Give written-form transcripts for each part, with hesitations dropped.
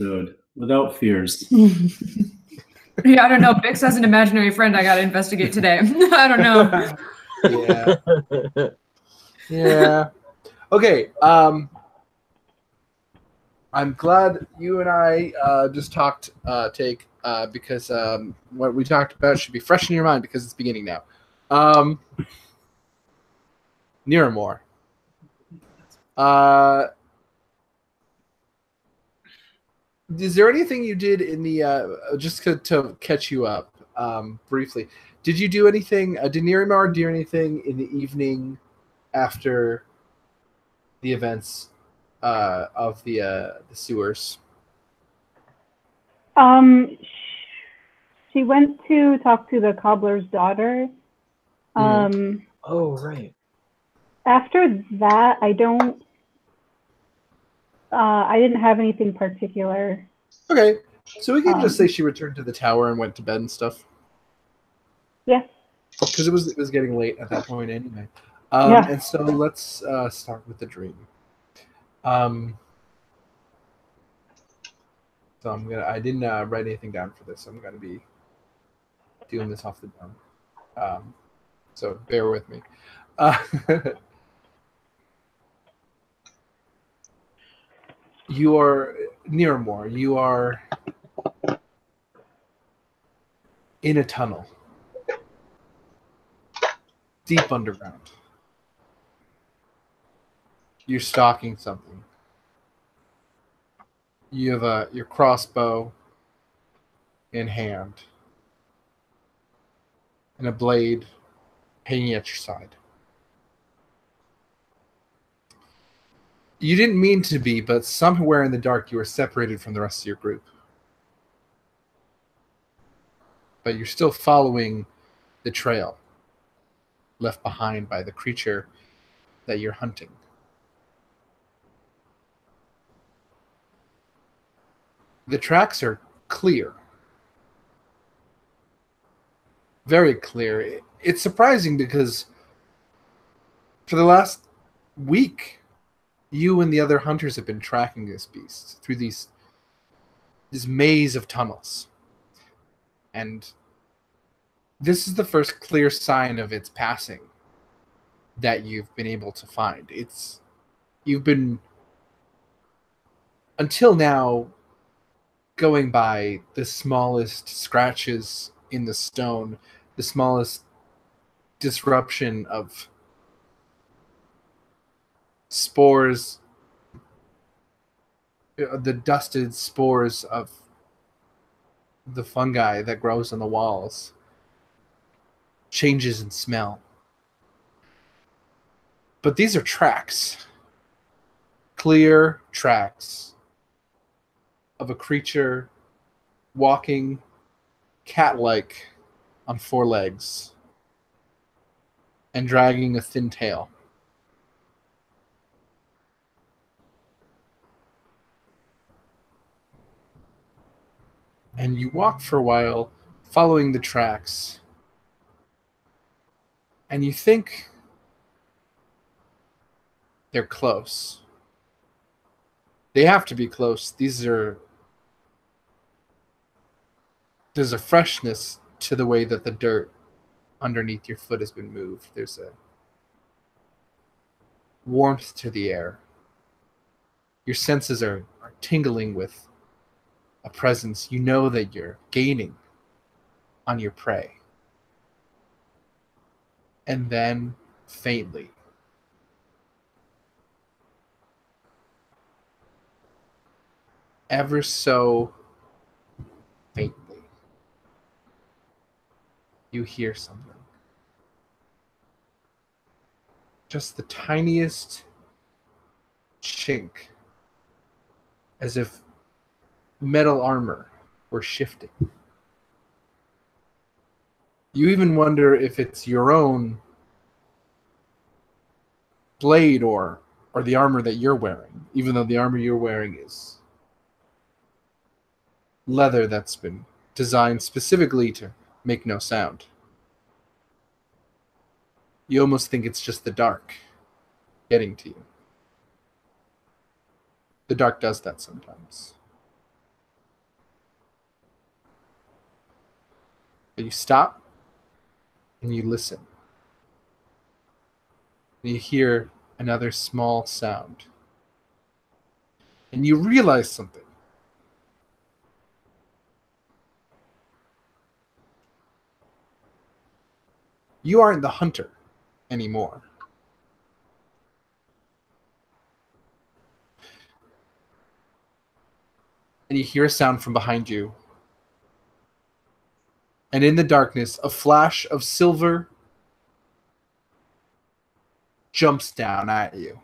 episode without fears. Yeah, I don't know. Bix has an imaginary friend I gotta investigate today. I don't know. Yeah. Yeah. Okay. I'm glad you and I just talked, Take, because what we talked about should be fresh in your mind because it's beginning now. Niramore. Is there anything you did in the just to catch you up briefly? Did you do anything? Did Niramore do anything in the evening after the events of the sewers? She went to talk to the cobbler's daughter. Oh, right. After that, I didn't have anything particular. Okay, so we can just say she returned to the tower and went to bed and stuff. Yeah. Because it was getting late at that point anyway. Yeah. And so let's start with the dream. So I didn't write anything down for this. So I'm gonna be doing this off the dome. So bear with me. You are Niramore. You are in a tunnel, deep underground. You're stalking something. You have your crossbow in hand and a blade hanging at your side. You didn't mean to be, but somewhere in the dark you were separated from the rest of your group. But you're still following the trail left behind by the creature that you're hunting. The tracks are clear. Very clear. It's surprising because for the last week, you and the other hunters have been tracking this beast through this maze of tunnels. And this is the first clear sign of its passing that you've been able to find. You've been, until now, going by the smallest scratches in the stone, the smallest disruption of spores, the dusted spores of the fungi that grows on the walls, changes in smell. But these are tracks, clear tracks of a creature walking cat-like on four legs and dragging a thin tail. And you walk for a while, following the tracks, and you think they're close. They have to be close. There's a freshness to the way that the dirt underneath your foot has been moved. There's a warmth to the air. Your senses are tingling with a presence. You know that you're gaining on your prey. And then, faintly, ever so faintly, you hear something. Just the tiniest chink, as if metal armor were shifting. You even wonder if it's your own blade or the armor that you're wearing, even though the armor you're wearing is leather that's been designed specifically to make no sound. You almost think it's just the dark getting to you. The dark does that sometimes. You stop and you listen. And you hear another small sound. And you realize something. You aren't the hunter anymore. And you hear a sound from behind you. And in the darkness, a flash of silver jumps down at you.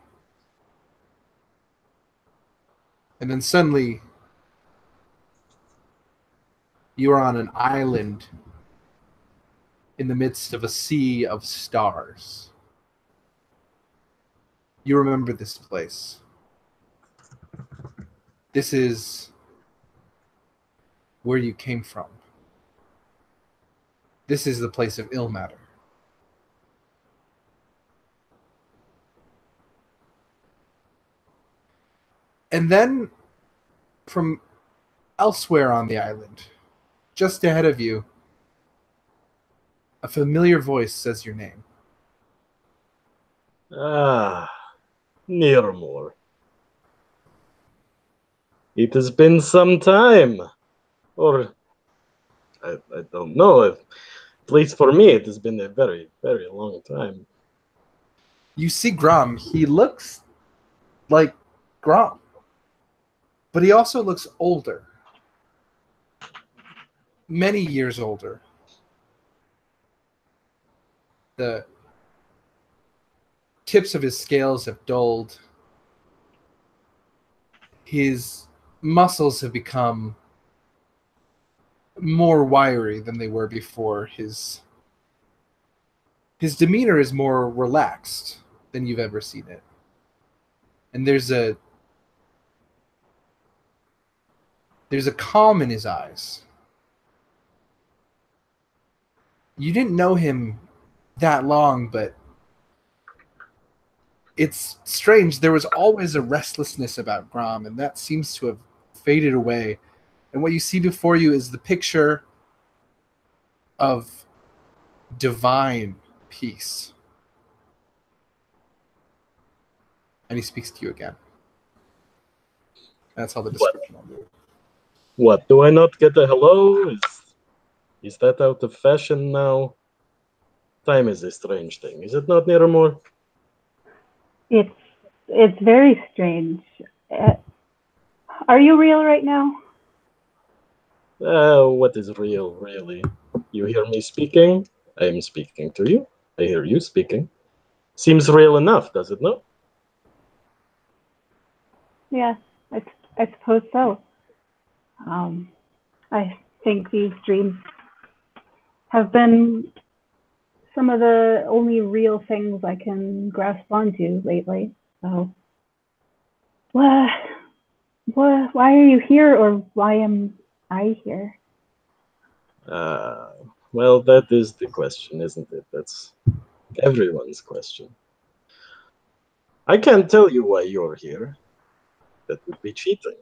And then suddenly, you are on an island in the midst of a sea of stars. You remember this place. This is where you came from. This is the place of ill matter. And then, from elsewhere on the island, just ahead of you, a familiar voice says your name. Ah, Nearmore. It has been some time. Or, I don't know. At least for me, it has been a very, very long time. You see Grom. He looks like Grom. But he also looks older. Many years older. The tips of his scales have dulled. His muscles have become more wiry than they were before. His demeanor is more relaxed than you've ever seen it. And there's a calm in his eyes. You didn't know him that long, but it's strange. There was always a restlessness about Grom, and that seems to have faded away. And what you see before you is the picture of divine peace. And he speaks to you again. That's how the description will do. What, do I not get a hello? Is that out of fashion now? Time is a strange thing, is it not, Nearmore? It's very strange. Are you real right now? What is real, really? You hear me speaking? I am speaking to you. I hear you speaking. Seems real enough, does it not? Yeah, I suppose so. I think these dreams have been some of the only real things I can grasp onto lately. So, why are you here, or why am I here? Well, that is the question, isn't it? That's everyone's question. I can't tell you why you're here. That would be cheating.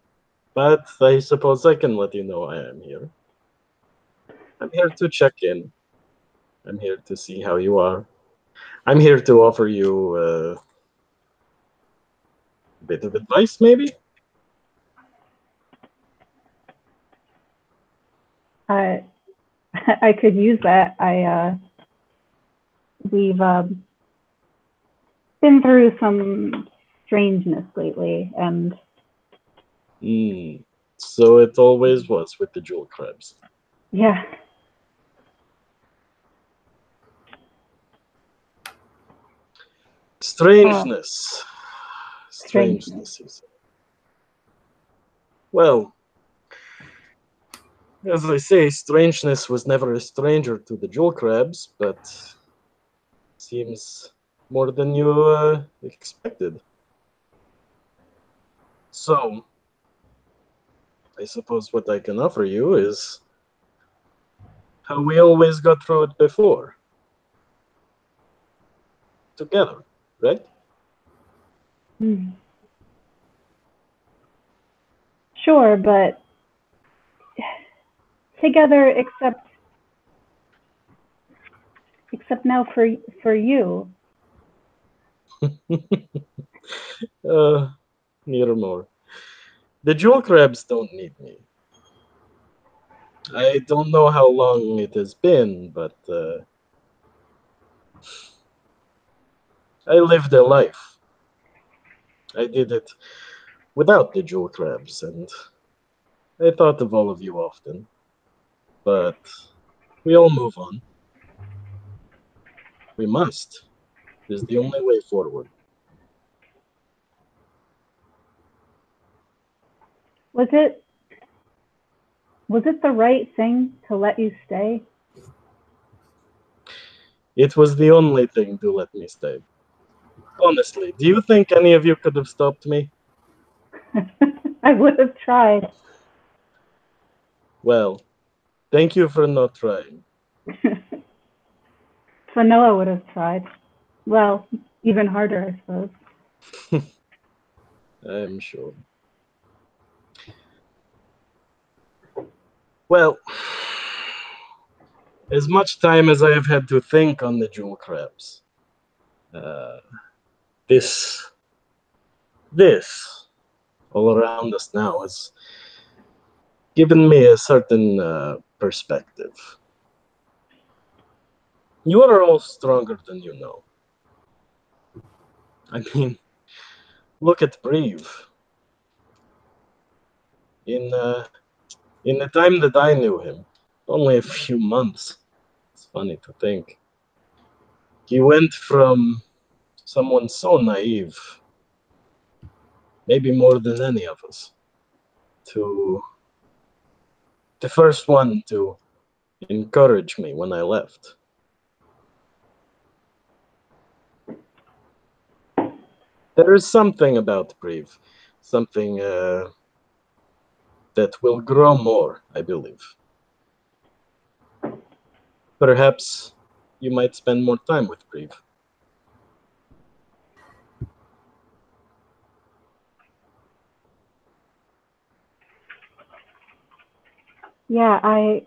But I suppose I can let you know I am here. I'm here to check in. I'm here to see how you are. I'm here to offer you a bit of advice, maybe? I I could use that. We've been through some strangeness lately, and So it always was with the jewel crabs. yeah. Strangeness. Strangeness, you say. Well, as I say, strangeness was never a stranger to the jewel crabs, but seems more than you expected. So, I suppose what I can offer you is how we always got through it before. Together, right? Sure, but together, except Except now for you. Miramore. The jewel crabs don't need me. I don't know how long it has been, but I lived a life. I did it without the jewel crabs, and I thought of all of you often. But we all move on. We must. It is the only way forward. Was it the right thing to let you stay? It was the only thing to let me stay. Honestly, do you think any of you could have stopped me? I would have tried. Well, thank you for not trying. Vanilla would have tried. Well, even harder, I suppose. I'm sure. Well, as much time as I have had to think on the jewel crabs, this all around us now has given me a certain perspective. You are all stronger than you know. I mean, look at Breve. In the time that I knew him, only a few months. It's funny to think. He went from someone so naive, maybe more than any of us, to the first one to encourage me when I left. There is something about Breve, something that will grow more, I believe. Perhaps you might spend more time with Breve. Yeah, I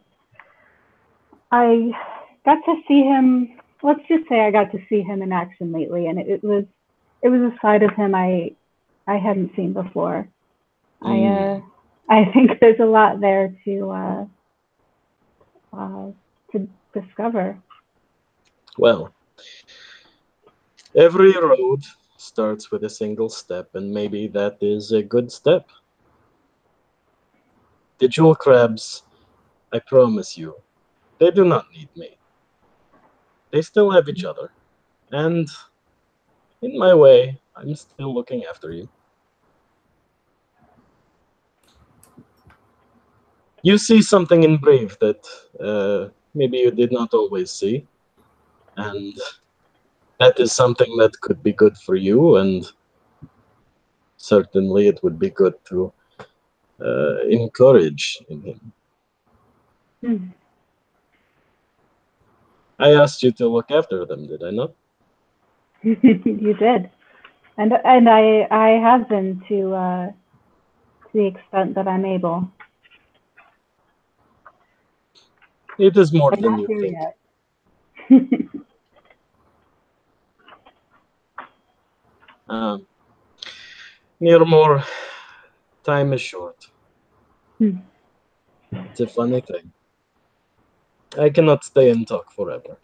got to see him. Let's just say I got to see him in action lately, and it was a side of him I hadn't seen before. I think there's a lot there to discover. Well, every road starts with a single step, and maybe that is a good step. The jewel crabs, I promise you, they do not need me. They still have each other. And in my way, I'm still looking after you. You see something in Brave that maybe you did not always see. And that is something that could be good for you, and certainly it would be good to encourage in him. Hmm. I asked you to look after them, did I not? You did, and I have been to the extent that I'm able. It is more I'm than not you here think. yet. Near more, time is short. Hmm. It's a funny thing. I cannot stay and talk forever.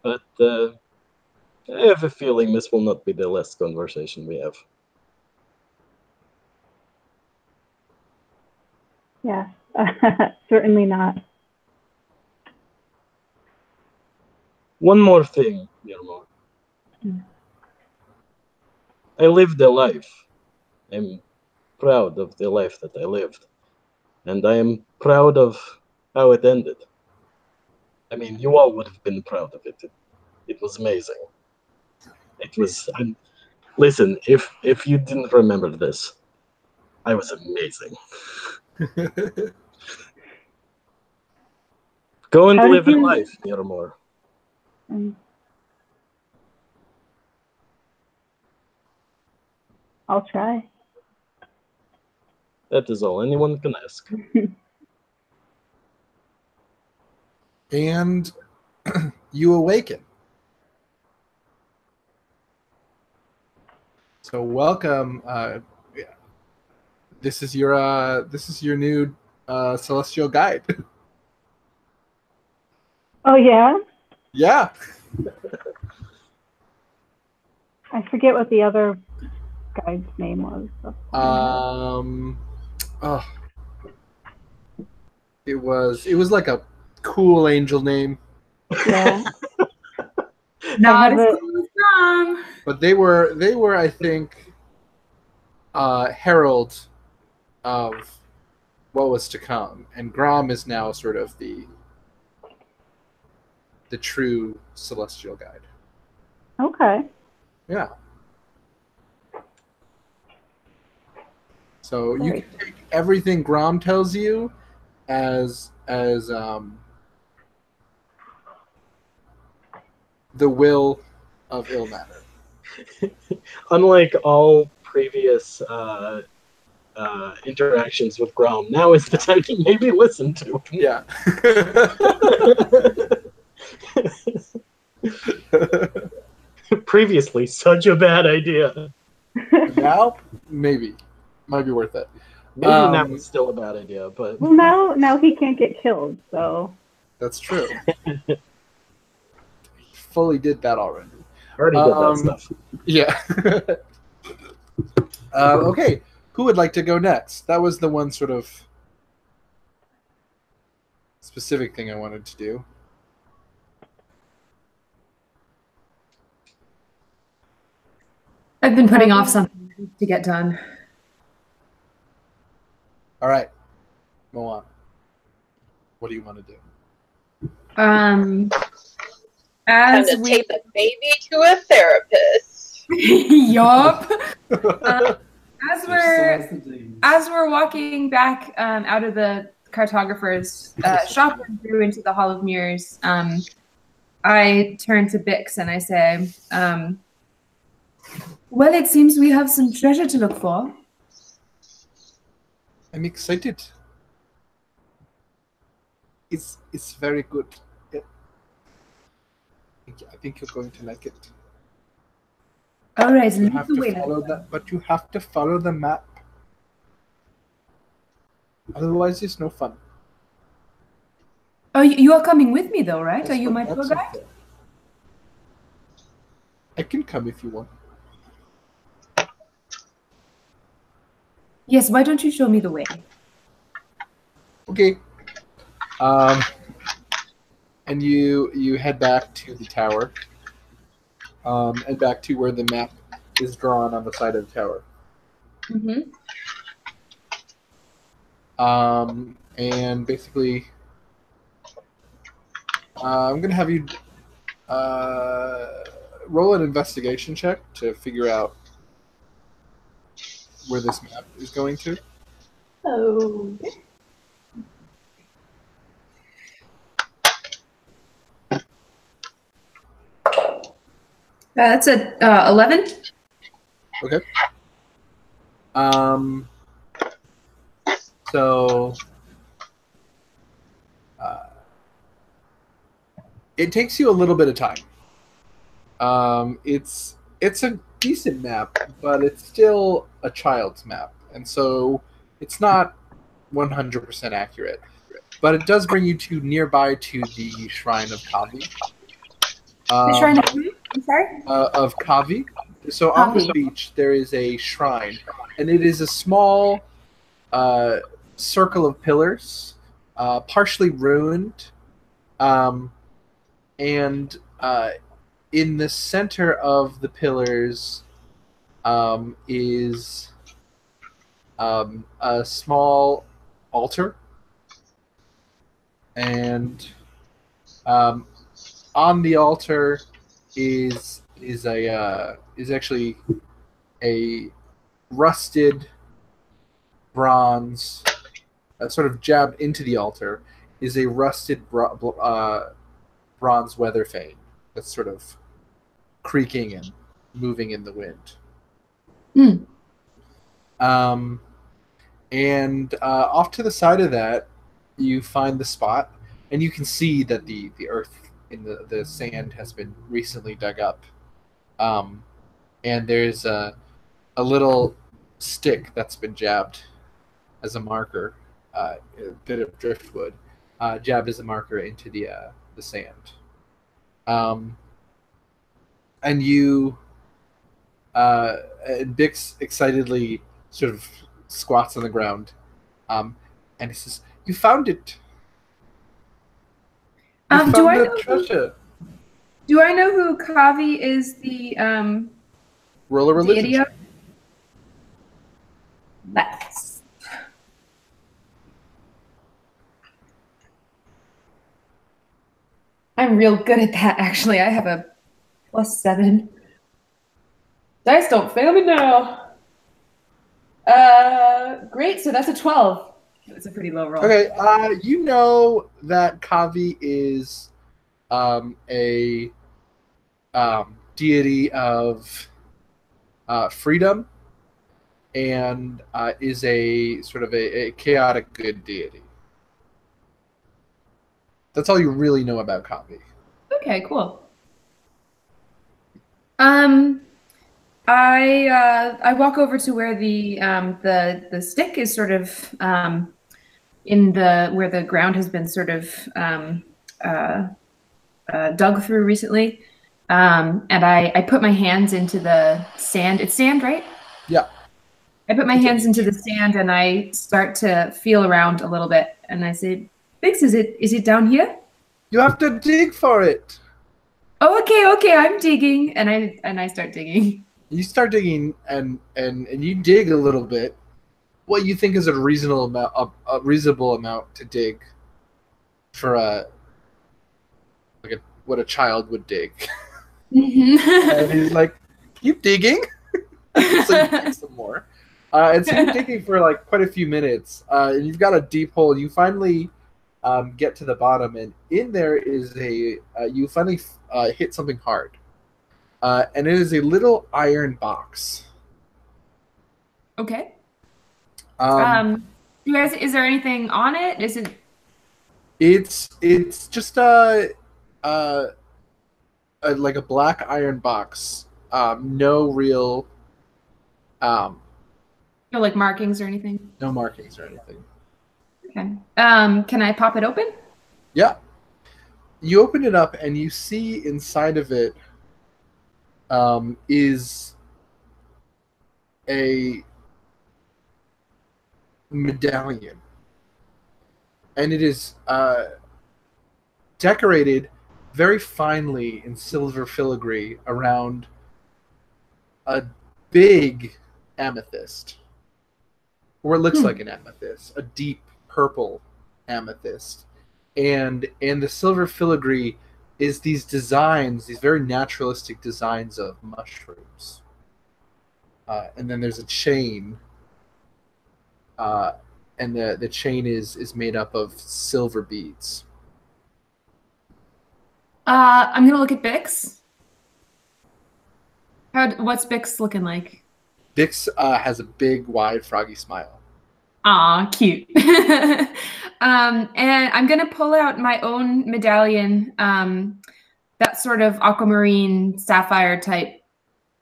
But I have a feeling this will not be the last conversation we have. Yeah, certainly not. One more thing, Guillermo. I lived a life. I'm proud of the life that I lived. And I am proud of how it ended. I mean, you all would have been proud of it. It was amazing. It was. Listen, if you didn't remember this, I was amazing. Go and How did live a you? life, Miramore. I'll try. That is all anyone can ask. And you awaken. So welcome. This is your new celestial guide. Oh yeah, Yeah. I forget what the other guy's name was. Oh, it was like a cool angel name, Yeah, Not have as it- cool as Grom. but they were I think herald of what was to come, and Grom is now sort of the true celestial guide. okay. Yeah. So you can take everything Grom tells you as the will of Ilmater. Unlike all previous interactions with Grom, now is the time to maybe listen to him. Yeah. Previously, such a bad idea. Now, maybe. Might be worth it. Maybe now it's still a bad idea, but Well, now he can't get killed, so That's true. He fully did that already. already did that stuff. Yeah. Okay. Who would like to go next? That was the one sort of specific thing I wanted to do. I've been putting off something to get done. All right. Moan. What do you want to do? As Time to we take the baby to a therapist. yup. As There's we're still lots of things. as we're walking back out of the cartographer's shop and through into the Hall of Mirrors, I turn to Bix and I say, well, it seems we have some treasure to look for. I'm excited. It's very good. Yeah. I think you're going to like it. All right, You lead have the to way. follow that, but you have to follow the map. Otherwise, it's no fun. Oh, you are coming with me though, right? That's Are you what my maps tour are guide? for. I can come if you want. Yes, why don't you show me the way? Okay. And you head back to the tower. And back to where the map is drawn on the side of the tower. Mm-hmm. And basically, I'm gonna have you roll an investigation check to figure out where this map is going to. oh, That's a 11. Okay. So it takes you a little bit of time. It's a decent map, but it's still a child's map, and so it's not 100% accurate. But it does bring you nearby to the Shrine of Kavi. The shrine of who? I'm sorry? Of Kavi. So on the Kavi. beach there is a shrine, and it is a small circle of pillars, partially ruined, and in the center of the pillars is a small altar, and on the altar is actually a rusted bronze, sort of jabbed into the altar is a rusted bronze weather vane that's sort of creaking and moving in the wind. Hmm. And off to the side of that, you find the spot, and you can see that the earth in the sand has been recently dug up, and there's a little stick that's been jabbed as a marker, a bit of driftwood, jabbed as a marker into the sand. And you, and Bix excitedly sort of squats on the ground, and he says, "You found it. You found Do I the know treasure." do I know who Kavi is the Roll a religion deity of? check. Let's. I'm real good at that, actually. I have a +7. Dice don't fail me now. Great. So that's a 12. It's a pretty low roll. Okay, you know that Kavi is a deity of freedom, and is a sort of a chaotic good deity. That's all you really know about Kavi. Okay, cool. I walk over to where the stick is sort of in the where the ground has been sort of dug through recently, and I put my hands into the sand. It's sand, right? Yeah. I put my hands into the sand and I start to feel around a little bit, and I say, "Bix, is it down here?" You have to dig for it. Oh, okay, I'm digging, and I start digging. You start digging, and you dig a little bit. What you think is a reasonable amount to dig for what a child would dig. And he's like, "Keep digging." So you dig some more. And so you're digging for like quite a few minutes. And you've got a deep hole. You finally get to the bottom, and in there is you finally hit something hard. And it is a little iron box. Okay. You guys, is there anything on it? Is it? It's just like a black iron box. No real No, like markings or anything? no markings or anything. Okay. Can I pop it open? Yeah. You open it up and you see inside of it is a medallion. And it is decorated very finely in silver filigree around a big amethyst. Or it looks like an amethyst, a deep purple amethyst. And the silver filigree is these designs, these very naturalistic designs of mushrooms. And then there's a chain, and the chain is made up of silver beads. I'm gonna look at Bix. What's Bix looking like? Bix has a big, wide, froggy smile. Aw, cute. And I'm gonna pull out my own medallion, that sort of aquamarine sapphire type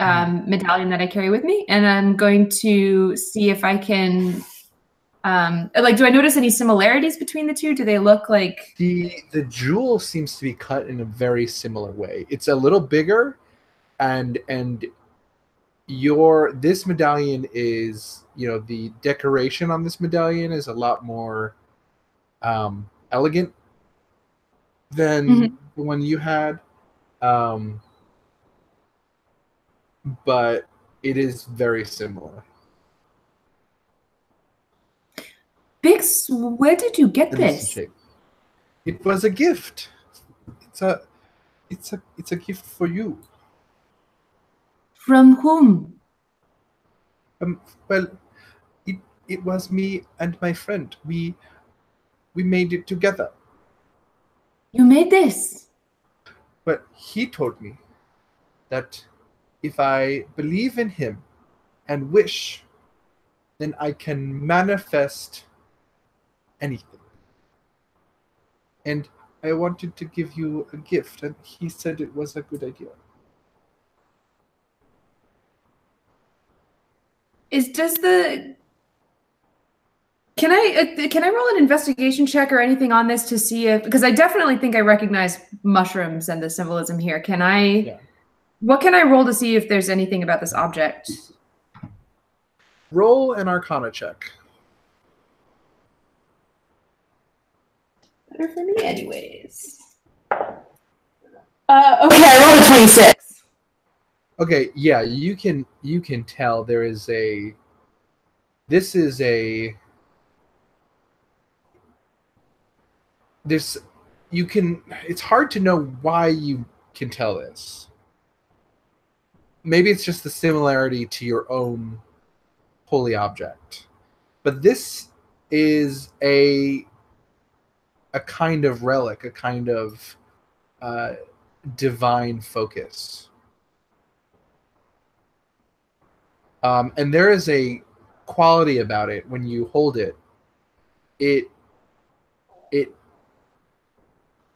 medallion that I carry with me, and I'm going to see if I can like, do I notice any similarities between the two? Do they look like The jewel seems to be cut in a very similar way. It's a little bigger, and this medallion is, the decoration on this medallion is a lot more elegant than the one you had, but it is very similar. Bix, where did you get this? It was a gift. It's a gift for you. From whom? Well, it was me and my friend. We made it together. You made this? But he told me that if I believe in him and wish, then I can manifest anything. And I wanted to give you a gift, and he said it was a good idea. Can I roll an investigation check or anything on this to see if, because I definitely think I recognize mushrooms and the symbolism here. Can I? Yeah. What can I roll to see if there's anything about this object? Roll an Arcana check. Better for me, anyways. Okay, I rolled a 26. Okay, yeah, you can tell there is a. This is a. This, you can. It's hard to know why you can tell this. Maybe it's just the similarity to your own holy object, but this is a kind of relic, a kind of divine focus. And there is a quality about it when you hold it. It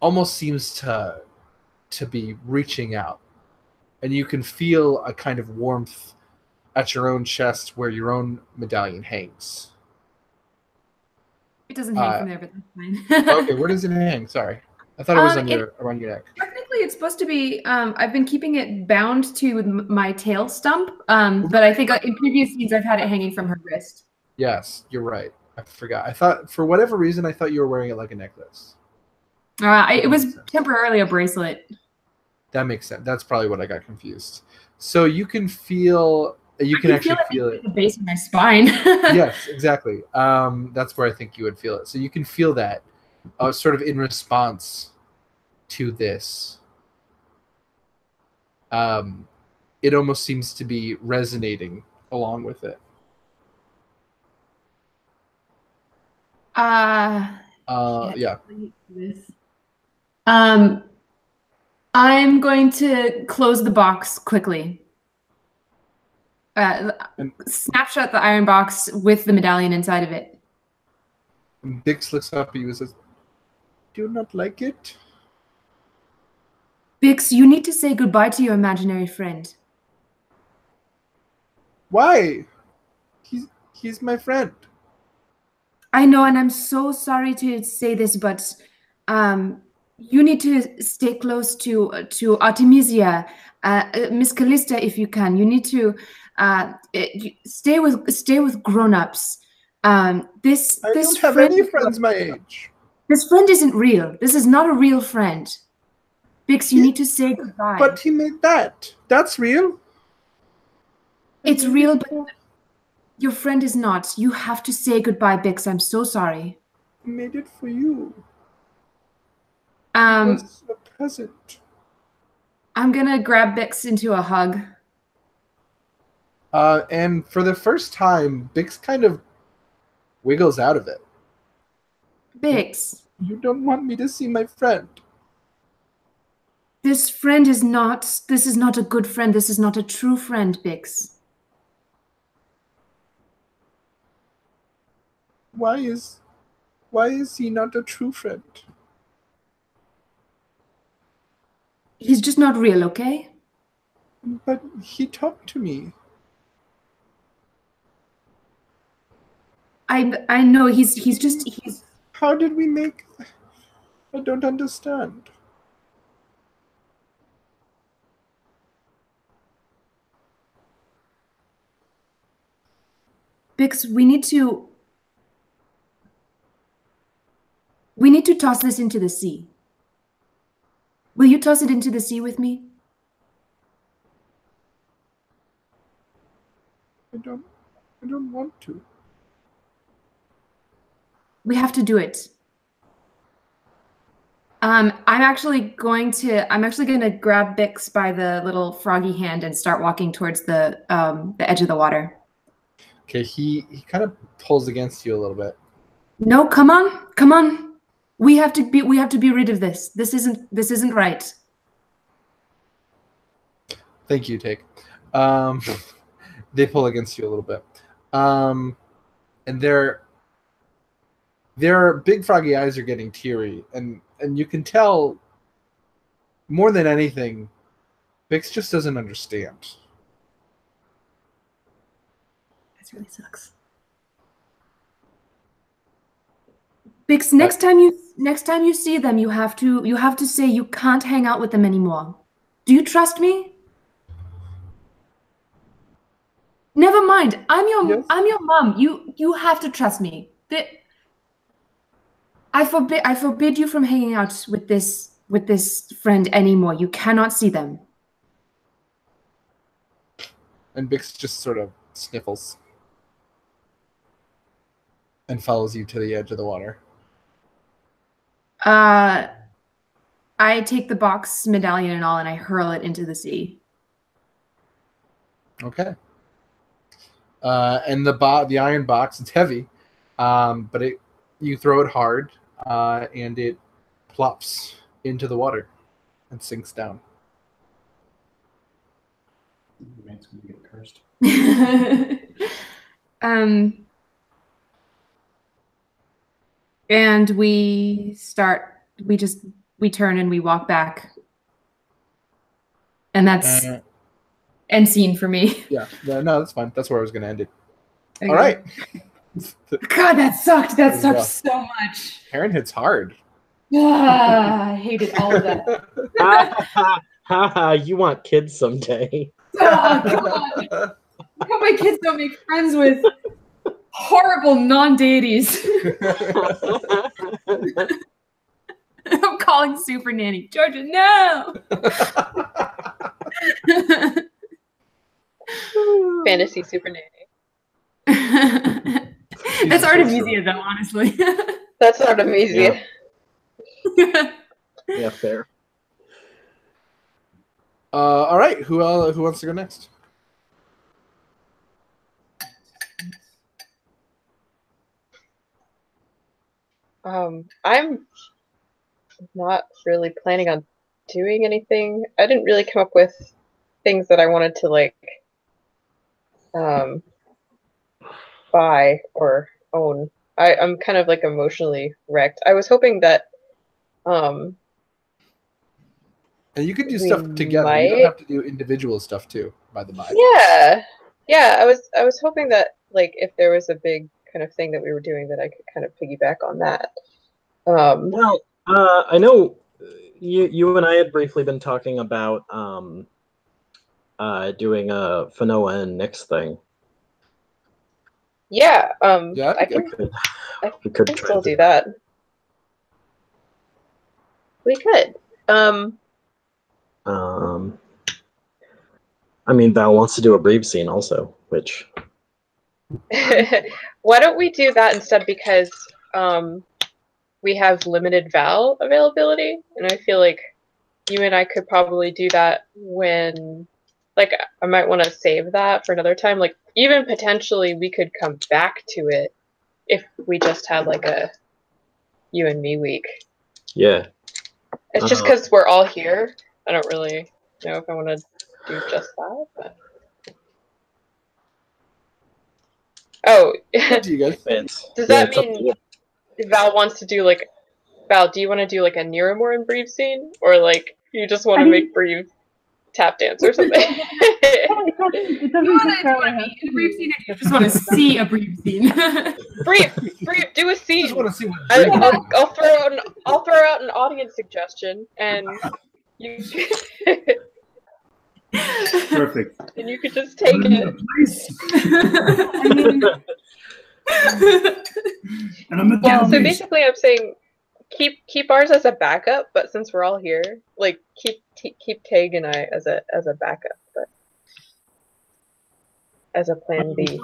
almost seems to be reaching out, and you can feel a kind of warmth at your own chest where your own medallion hangs. It doesn't hang from there, but that's fine. Okay, where does it hang? Sorry, I thought it was around your neck. Technically, it's supposed to be. I've been keeping it bound to my tail stump, but I think in previous scenes I've had it hanging from her wrist. Yes, you're right. I forgot. I thought, for whatever reason, I thought you were wearing it like a necklace. It was temporarily a bracelet. That makes sense. That's probably what I got confused. So you can feel. You can actually feel it. At the base of my spine. Yes, exactly. That's where I think you would feel it. So you can feel that, sort of in response to this. It almost seems to be resonating along with it. Yeah. I'm going to close the box quickly. Snapshot the iron box with the medallion inside of it. Bix looks up at you and says, "Do you not like it?" Bix, you need to say goodbye to your imaginary friend. Why? He's my friend. I know, and I'm so sorry to say this, but you need to stay close to Artemisia, Miss Callista, if you can. You need to stay with grown-ups. I don't have any friends my age. This friend isn't real. This is not a real friend. Bix, you need to say goodbye. But he made that. That's real. It's real, but your friend is not. You have to say goodbye, Bix. I'm so sorry. I made it for you. It was a present. I'm gonna grab Bix into a hug. And for the first time, Bix kind of wiggles out of it. Bix. You don't want me to see my friend. This is not a good friend. This is not a true friend, Bix. Why is he not a true friend? He's just not real, okay? But he talked to me. I know he's. How did we make? I don't understand. Bix, we need to toss this into the sea. Will you toss it into the sea with me? I don't want to. We have to do it. I'm actually going to grab Bix by the little froggy hand and start walking towards the edge of the water. Okay, he kind of pulls against you a little bit. No, come on. We have to be rid of this. This isn't right. Thank you, Take. They pull against you a little bit. And Their big froggy eyes are getting teary, and you can tell more than anything, Bix just doesn't understand. This really sucks. Bix, next time you see them, you have to say you can't hang out with them anymore. Do you trust me? Never mind. I'm your mom. You have to trust me. I forbid you from hanging out with this friend anymore. You cannot see them. And Bix just sort of sniffles and follows you to the edge of the water. I take the box, medallion and all, and I hurl it into the sea. Okay. And the iron box, it's heavy, but you throw it hard, and it plops into the water and sinks down. It's gonna get cursed. And we turn and we walk back. And that's end scene for me. Yeah, no, that's fine. That's where I was going to end it. Okay. All right. God, that sucked. That sucked rough. so much. Heron hits hard. I hated all of that. You want kids someday. Oh, God. I hope my kids don't make friends with horrible non-deities. I'm calling Super Nanny. Georgia, no! Fantasy Super Nanny. That's Artemisia, though, honestly. That's Artemisia. Yeah, fair. All right. Who wants to go next? I'm not really planning on doing anything. I didn't really come up with things that I wanted to like buy or own. I'm kind of like emotionally wrecked. I was hoping that And you could do stuff together. You don't have to do individual stuff too, by the by. Yeah. I was hoping that like if there was a big kind of thing that we were doing that I could kind of piggyback on that. Well, I know you and I had briefly been talking about doing a Fanoa and Nyx thing. Yeah, Yeah, I can could still do that. We could. I mean, Val wants to do a brief scene also, which. Why don't we do that instead? Because we have limited Val availability, and I feel like you and I could probably do that when, like, I might want to save that for another time. Like, even potentially we could come back to it if we just had like a you and me week. Yeah. It's just because we're all here. I don't really know if I want to do just that. But... Oh, Do you guys? Does that mean Val wants to do like Val? Do you want to do like a Niramore and Breve scene, or like you just want to make Breve tap dance or something? It doesn't necessarily have a brief scene. If you just want to see a brief scene. Breve, do a scene. I just want to see what. I'll throw out an audience suggestion, and you. Perfect. And you could just take it. So basically, I'm saying keep ours as a backup, but since we're all here, like keep Tag and I as a backup, but as a plan B.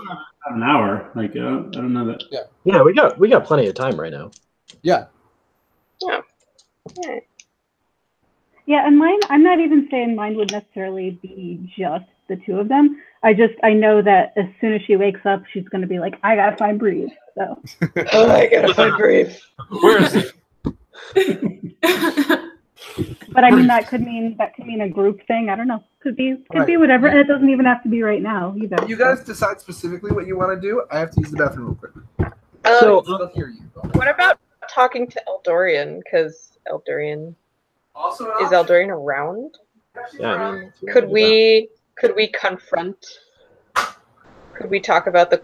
An hour, like I don't know that. Yeah, we got plenty of time right now. Yeah. Yeah. Yeah, and mine, I'm not even saying mine would necessarily be just the two of them. I know that as soon as she wakes up, she's going to be like, I got to find Breve. So. Oh, I got to find Breve. Where is he? But I mean, that could mean a group thing. I don't know. Could be whatever. And it doesn't even have to be right now either. You guys decide specifically what you want to do. I have to use the bathroom real quick. I'll hear you. What about talking to Eldorian? Because Eldorian Also, is Eldorian around? Yeah, I mean, if you Could wanna do we confront? Could we talk about the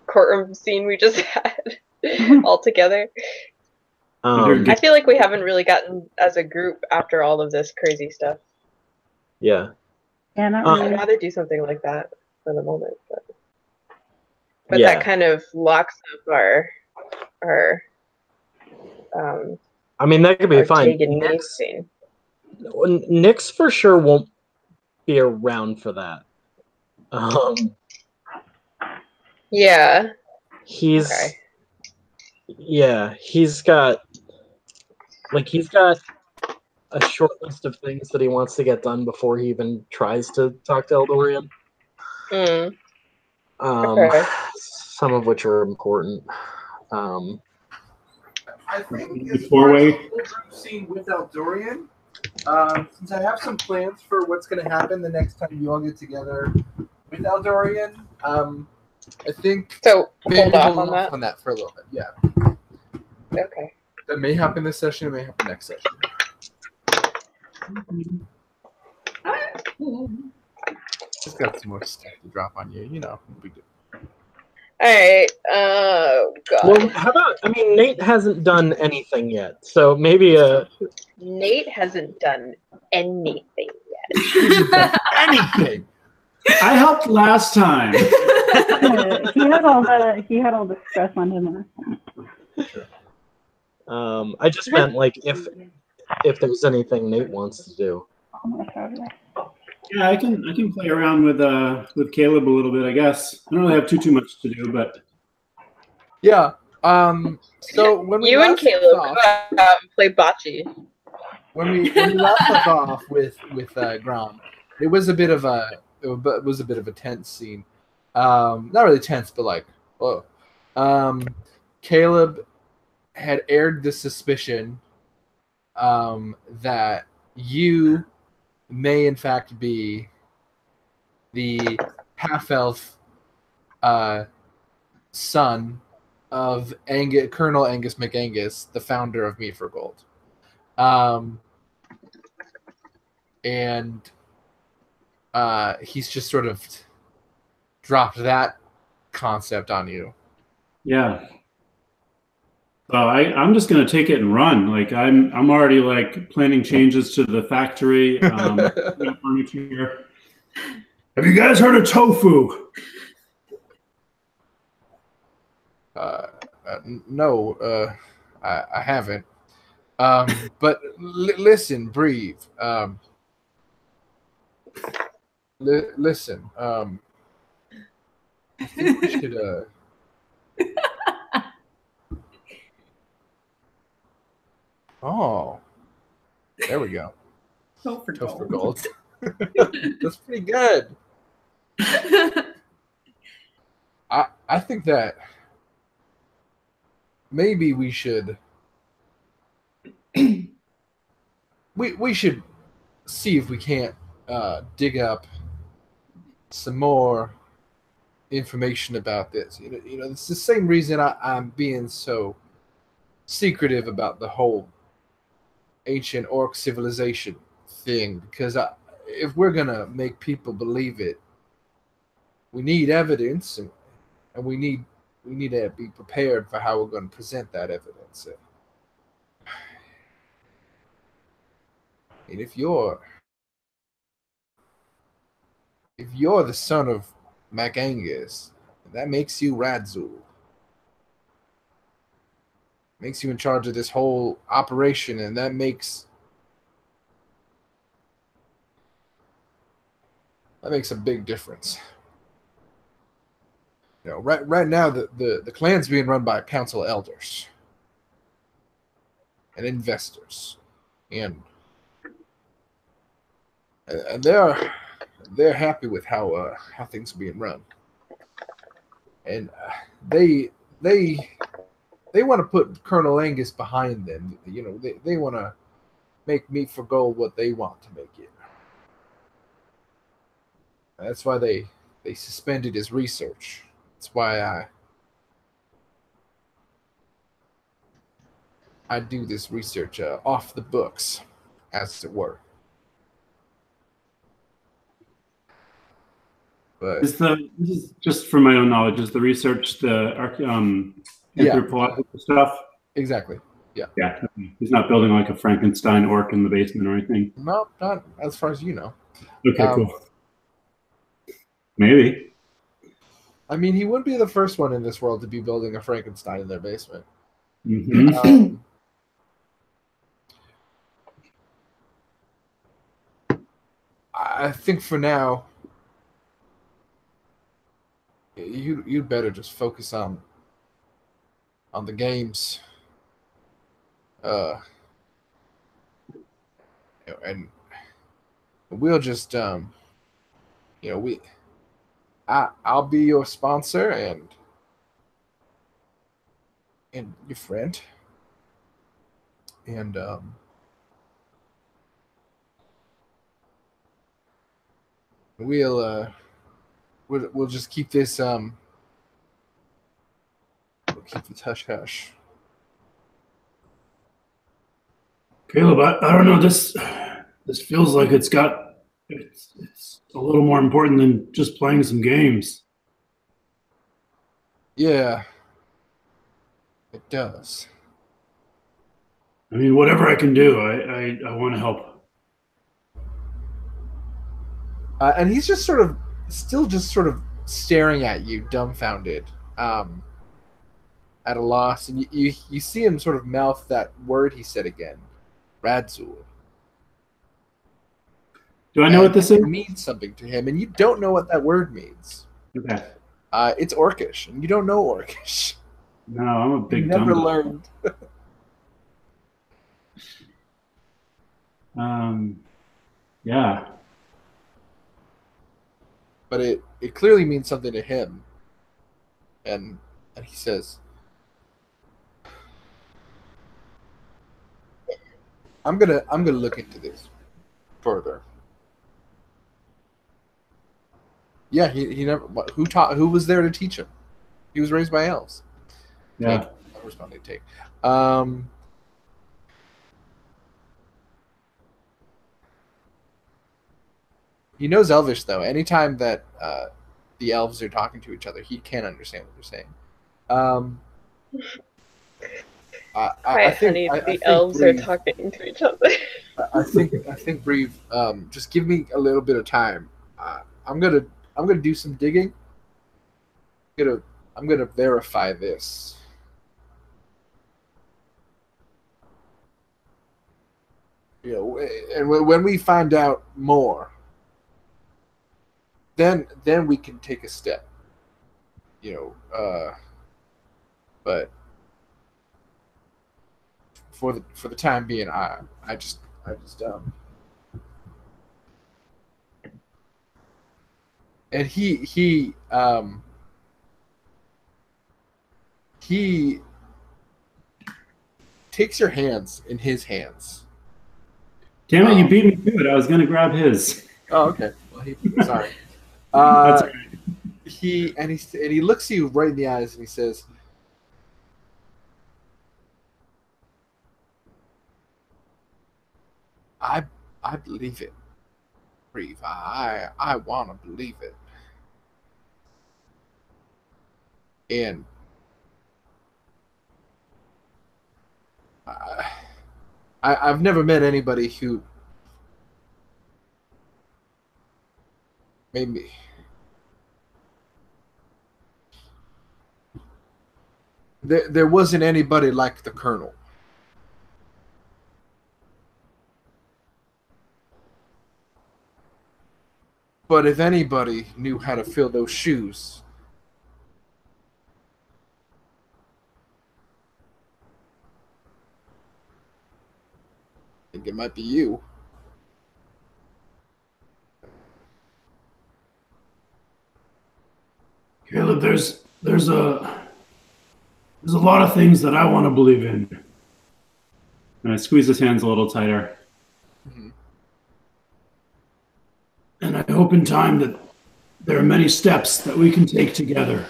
courtroom scene we just had all together? that. I feel like we haven't really gotten as a group after all of this crazy stuff. Yeah. Yeah, not I'd really. rather do something like that for the moment, but Yeah. that kind of locks up our I mean, that could be our fine. Tig and me scene. Nyx for sure won't be around for that. Yeah. He's Okay. yeah, he's got a short list of things that he wants to get done before he even tries to talk to Eldorian. Mm. Okay. Some of which are important. I think The as far as four-way. the whole group scene with Eldorian, since I have some plans for what's going to happen the next time you all get together with Eldorian, I think So maybe hold off hold on that. for a little bit. Yeah, Okay. that may happen this session. It may happen next session. Just got some more stuff to drop on you. You know, we do. All right. Oh God. Well, how about? I mean, Nate hasn't done anything yet, so maybe Nate hasn't done anything yet. Anything. I helped last time. He had all the stress on him. I just meant like if there's anything Nate wants to do. Yeah, I can play around with Caleb a little bit, I guess. I don't really have too much to do, but Yeah. So when we You and last Caleb left go off, out and play bocce. when we left off with Grom, it was a bit of a tense scene. Not really tense, but like, whoa. Caleb had aired the suspicion that you may in fact be the half-elf son of Colonel Angus McAngus, the founder of Meat for Gold. And he's just sort of dropped that concept on you. yeah. So I'm just gonna take it and run. Like I'm already like planning changes to the factory. Furniture. Have you guys heard of tofu? No, I haven't. But listen, breathe. Listen. I think we should. Oh, there we go. Tofu Toast for gold. That's pretty good. I think that maybe we should we should see if we can't dig up some more information about this. You know, it's the same reason I'm being so secretive about the whole ancient orc civilization thing, because if we're gonna make people believe it, we need evidence, and we need to be prepared for how we're going to present that evidence. And if you're the son of MacAngus, that makes you Radzul. Makes you in charge of this whole operation, and that makes a big difference. You know, right now the clan's being run by council elders and investors, and they're happy with how things are being run, and they want to put Colonel Angus behind them. You know, they want to make Meat for Gold what they want to make it. That's why they suspended his research. That's why I do this research off the books, as it were. But This is just for my own knowledge. Is the research the anthropological stuff? exactly. Yeah. He's not building like a Frankenstein orc in the basement or anything. No, not as far as you know. Okay, cool. Maybe. I mean, he wouldn't be the first one in this world to be building a Frankenstein in their basement. Mm-hmm. I think for now, you'd better just focus on the games. And we'll just I'll be your sponsor and your friend, and we'll just keep this we'll keep this hush hush. Caleb, I don't know. This feels like it's a little more important than just playing some games. Yeah, it does. I mean, whatever I can do, I want to help. And he's just still staring at you, dumbfounded, at a loss. And you see him sort of mouth that word he said again, Radzul. Do I know what this is? It means something to him, and you don't know what that word means. Okay. It's Orcish, and you don't know Orcish. No, I'm a big You never dumb. learned. Yeah. But it clearly means something to him. And he says, I'm gonna look into this further. Yeah, he never. Who was there to teach him? He was raised by elves. Yeah. I'm responding. Take. He knows Elvish though. Anytime that the elves are talking to each other, he can't understand what they're saying. I think the elves are talking to each other. I think Breve, just give me a little bit of time. I'm gonna do some digging. I'm gonna verify this. You know, and when we find out more, then we can take a step. You know, but for the time being, I just and he takes your hands in his hands. Damn it, you beat me to it. I was going to grab his. Oh, okay. Well, sorry. That's all right. He looks you right in the eyes and he says, I believe it, Breve. I want to believe it. And I've never met anybody who made me. There wasn't anybody like the Colonel. But if anybody knew how to fill those shoes, I think it might be you. Caleb, there's a lot of things that I want to believe in. And I squeeze his hands a little tighter. Mm-hmm. And I hope in time that there are many steps that we can take together.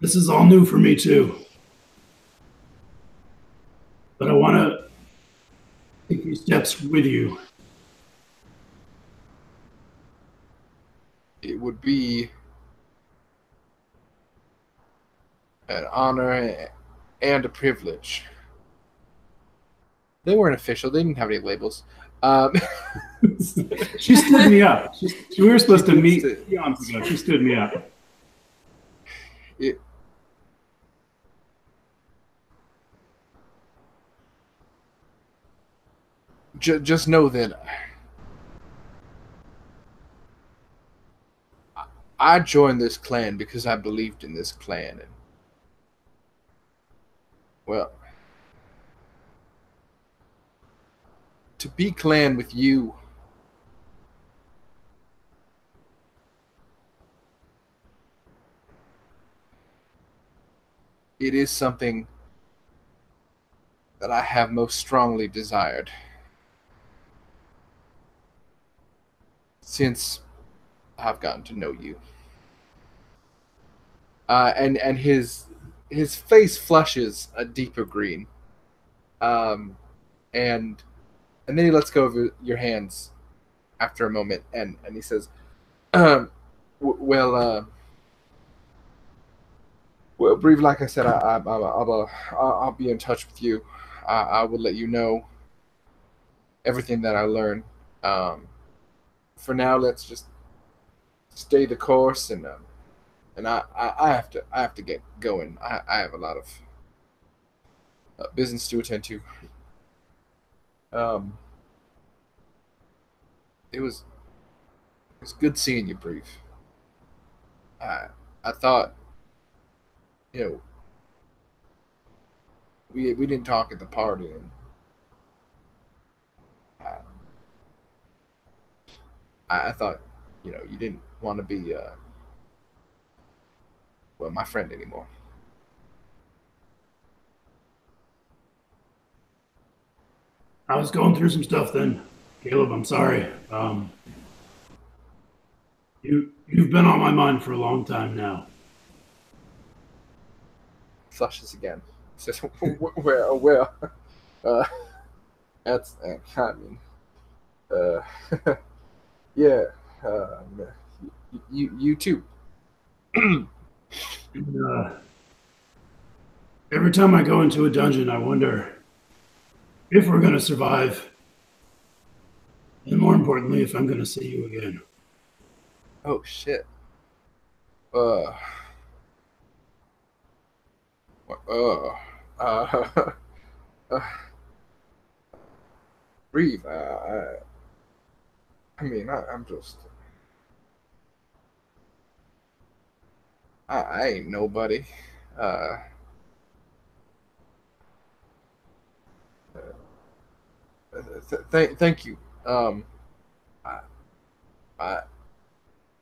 This is all new for me too. but I want to take these steps with you. It would be an honor and a privilege. They weren't official. They didn't have any labels. She stood me up. We were supposed to meet stood- eons ago. She stood me up. Just know that I joined this clan because I believed in this clan. And, well, to be clan with you, it is something that I have most strongly desired since I've gotten to know you. And his face flushes a deeper green, and then he lets go of your hands after a moment, and he says, "Well, Breve, like I said, I'll be in touch with you. I will let you know everything that I learn. For now, let's just stay the course, and I have to get going. I have a lot of business to attend to. It was good seeing you, Breve. I thought, you know, we didn't talk at the party, and I thought, you know, you didn't want to be well, my friend anymore. I was going through some stuff then, Caleb. I'm sorry. You've been on my mind for a long time now. Flushes again. Says, well, that's I mean, yeah, you too. Every time I go into a dungeon, I wonder if we're going to survive, and more importantly, if I'm going to see you again. Oh shit. Breathe. I mean, I'm just. I ain't nobody. Thank you. I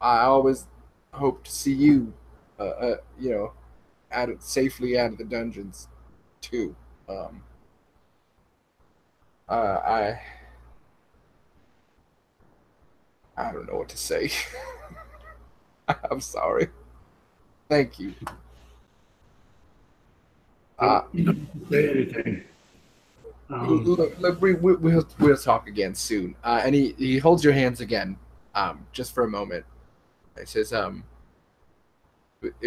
I always hope to see you, you know, safely out of the dungeons, too. I don't know what to say. I'm sorry. Thank you. You don't have to say anything. Look, we'll talk again soon. And he holds your hands again, just for a moment. He says, it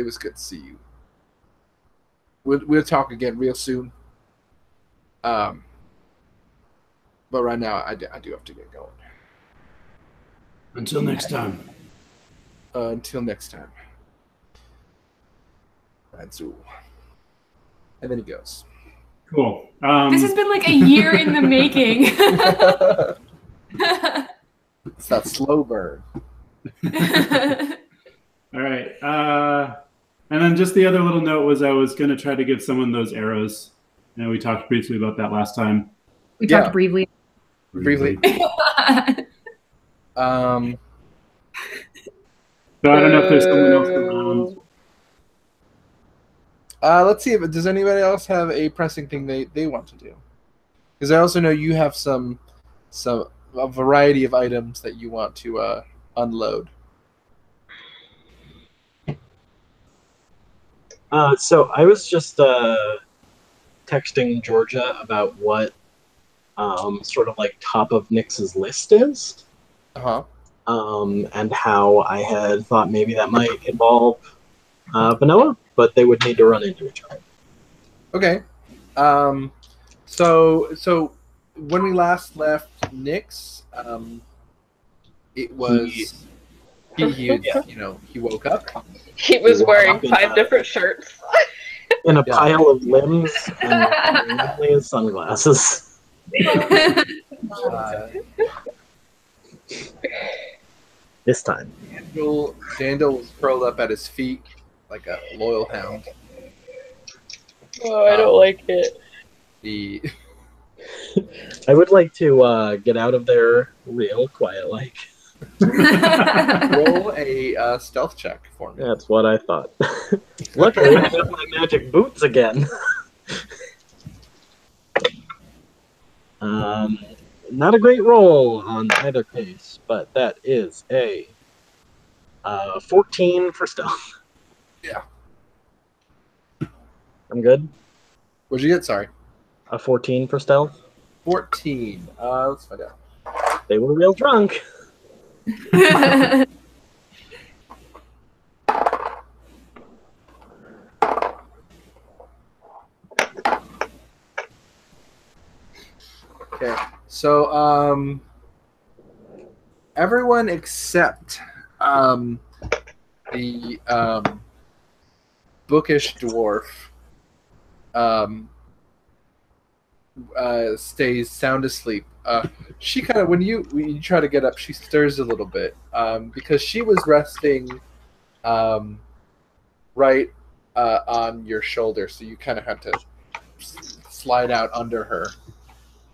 was good to see you. We'll talk again real soon. But right now, I do have to get going. Until next time. Until next time. And then he goes. Cool. This has been like a year in the making. It's that slow burn. All right. And then just the other little note was I was going to try to give someone those arrows. You know, we talked briefly about that last time. We talked briefly. Briefly. So I don't know if there's someone else around. Let's see. Does anybody else have a pressing thing they want to do? Because I also know you have a variety of items that you want to unload. So I was just texting Georgia about what sort of like top of Nyx's list is, and how I had thought maybe that might involve Vanilla, but they would need to run into each other. Okay. So when we last left Nyx, it was he woke up. He was woke wearing up in 5 a- different shirts. In a Yeah. pile of limbs and only his sunglasses. Uh, This time. Dandel was curled up at his feet like a loyal hound. Oh, I don't like it. The I would like to get out of there real quiet like. roll a stealth check for me. That's what I thought. Luckily, I got my magic boots again. Not a great roll on either case, but that is a 14 for stealth. Yeah. I'm good. What'd you get? Sorry. A 14 for stealth. 14. Let's find out. They were real drunk. Okay. So everyone except the bookish dwarf stays sound asleep. She kind of when you try to get up, she stirs a little bit because she was resting right on your shoulder, so you kind of had to slide out under her.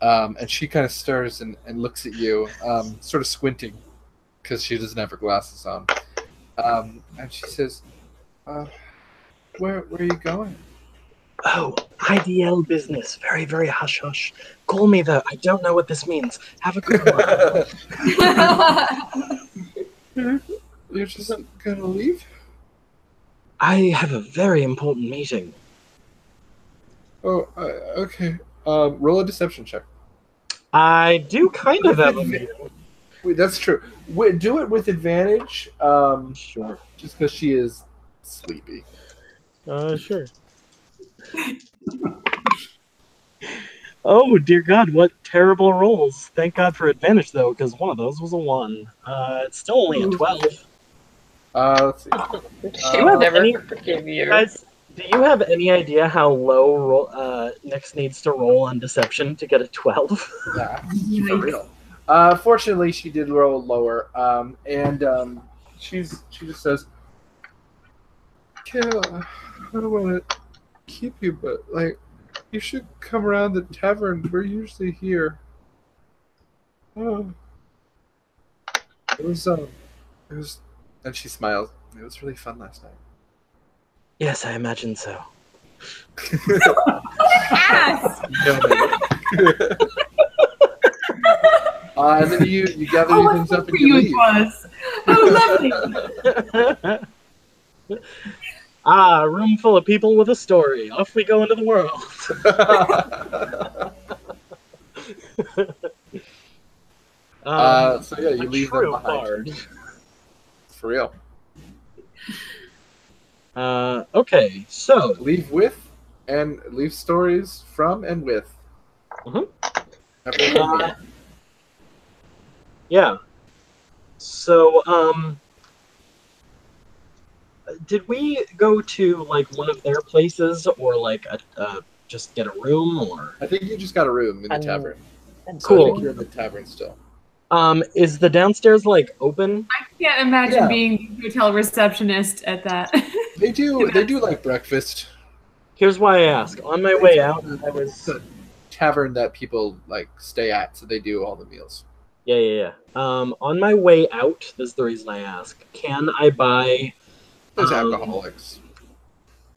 And she kind of stirs and looks at you, sort of squinting because she doesn't have her glasses on. And she says, where are you going? Oh, IDL business. Very, very hush hush. Call me though. I don't know what this means. Have a good one. You're just gonna leave? I have a very important meeting. Oh, okay. Roll a deception check. I do kind of have a meeting. Wait, that's true. Wait, do it with advantage. Sure. Just because she is sleepy. Sure. Oh, dear God, what terrible rolls. Thank God for advantage, though, because one of those was a 1. It's still only a 12. Let's see. She would never forgive you. Guys, do you have any idea how low Nyx needs to roll on deception to get a 12? Yeah, for real. Fortunately, she did roll lower, and she just says, "Kale, I don't want to keep you, but like, you should come around the tavern. We're usually here." Oh, it was, and she smiles. It was really fun last night. Yes, I imagine so. Ass! And then you gather your things up and you leave. Was. Oh, lovely. Ah, a room full of people with a story. Off we go into the world. So yeah, you leave them behind. Bard. For real. Okay, so Leave with and leave stories from and with. Mhm. Yeah. So, did we go to like one of their places, or like just get a room, or? I think you just got a room in the tavern. So I Cool. think you're in the tavern still. Is the downstairs like open? I can't imagine Yeah. being the hotel receptionist at that. They do like breakfast. Here's why I ask. On my way out, I was. It's a tavern that people like stay at, so they do all the meals. Yeah. On my way out, this is the reason I ask. Can I buy? There's alcoholics.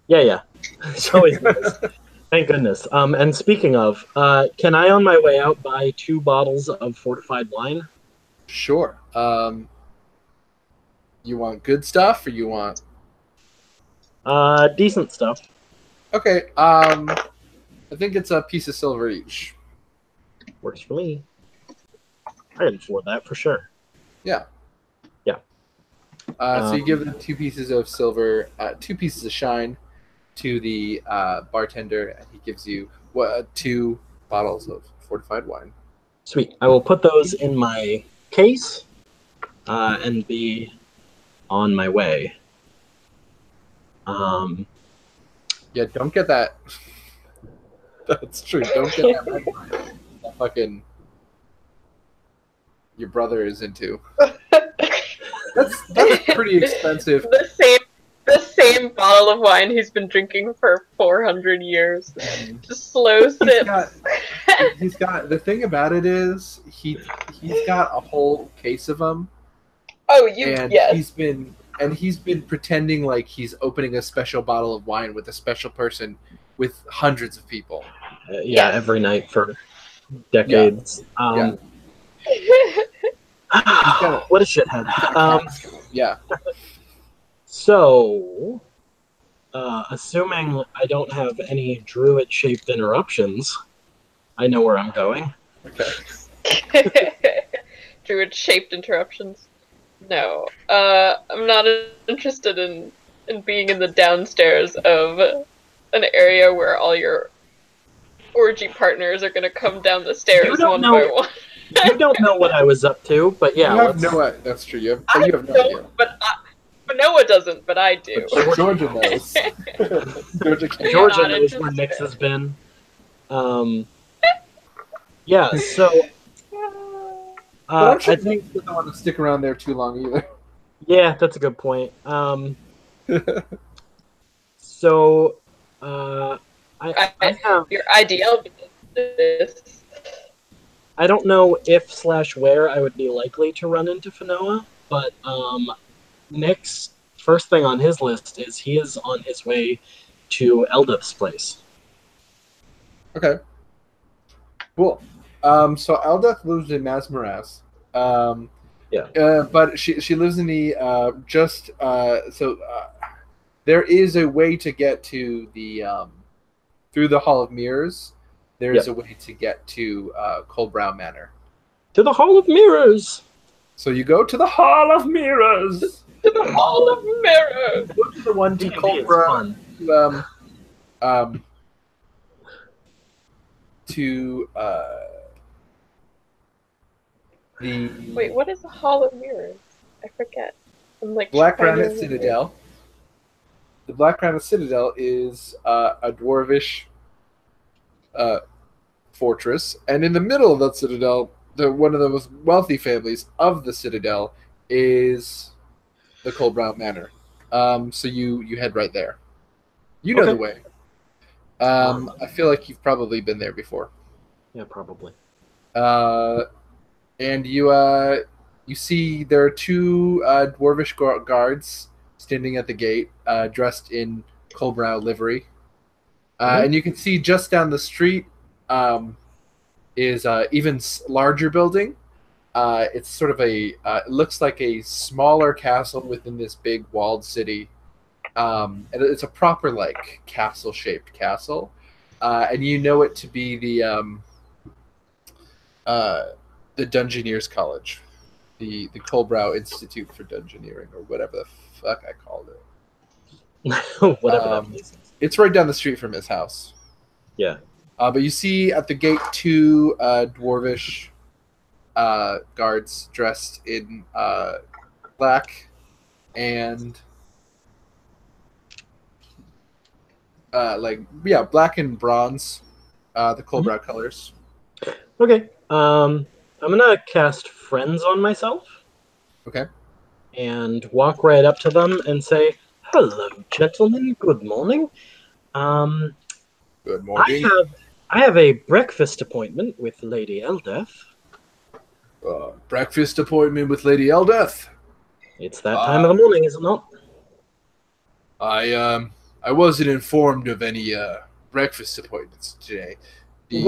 Yeah. It's always nice. Thank goodness. And speaking of, can I on my way out buy 2 bottles of fortified wine? Sure. You want good stuff, or you want? Decent stuff. Okay. I think it's a piece of silver each. Works for me. I can afford that for sure. Yeah. Yeah. So you give them 2 pieces of silver, 2 pieces of shine to the bartender, and he gives you 2 bottles of fortified wine. Sweet. I will put those in my case and be on my way. Yeah, don't get that. That's true. Don't get that red wine. That fucking your brother is into. That's pretty expensive. The same bottle of wine he's been drinking for 400 years. Just slow sips. He's got the thing about it is he's got a whole case of them. Oh, yes. He's been pretending like he's opening a special bottle of wine with a special person with hundreds of people. Yes. Every night for decades. Yeah. What a shithead. Yeah. So, assuming I don't have any druid-shaped interruptions, I know where I'm going. Okay. Druid-shaped interruptions? No. I'm not interested in being in the downstairs of an area where all your orgy partners are going to come down the stairs one by one. You don't know what I was up to, but yeah. You have that's true. You have no idea. But Noah doesn't, but I do. But Georgia knows. Georgia knows where Nix has been. Yeah, so... I think we don't want to stick around there too long either. Yeah, that's a good point. So, I have... Your ideal is... I don't know if/where I would be likely to run into Fanoa, but Nick's first thing on his list is he is on his way to Eldith's place. Okay. Cool. So Eldith lives in Masmaras. But she lives in the there is a way to get to the through the Hall of Mirrors. There is a way to get to Coldbrow Manor. To the Hall of Mirrors! So you go to the Hall of Mirrors! To the Hall of Mirrors! Go to the one to Coldbrow. Wait, what is the Hall of Mirrors? I forget. I'm like Black Granite Citadel. The Black Granite Citadel is a dwarvish fortress, and in the middle of that citadel, one of the most wealthy families of the citadel is the Coldbrow Manor. So you head right there. You know the way. I feel like you've probably been there before. Yeah, probably. And you see there are 2 dwarvish guards standing at the gate, dressed in Coldbrow livery. And you can see just down the street is an even larger building. It's sort of it looks like a smaller castle within this big walled city. And it's a proper like castle-shaped castle. And you know it to be the Dungeoneers College, the Coldbrow Institute for Dungeoneering, or whatever the fuck I called it. Whatever that means. It's right down the street from his house. Yeah. But you see at the gate 2 dwarvish guards dressed in black and black and bronze, the Coldbrow colors. Okay. I'm gonna cast Friends on myself. Okay. And walk right up to them and say, "Hello, gentlemen. Good morning. Good morning. I have a breakfast appointment with Lady Eldeth." Breakfast appointment with Lady Eldeth. It's that time of the morning, is it not? I wasn't informed of any breakfast appointments today. The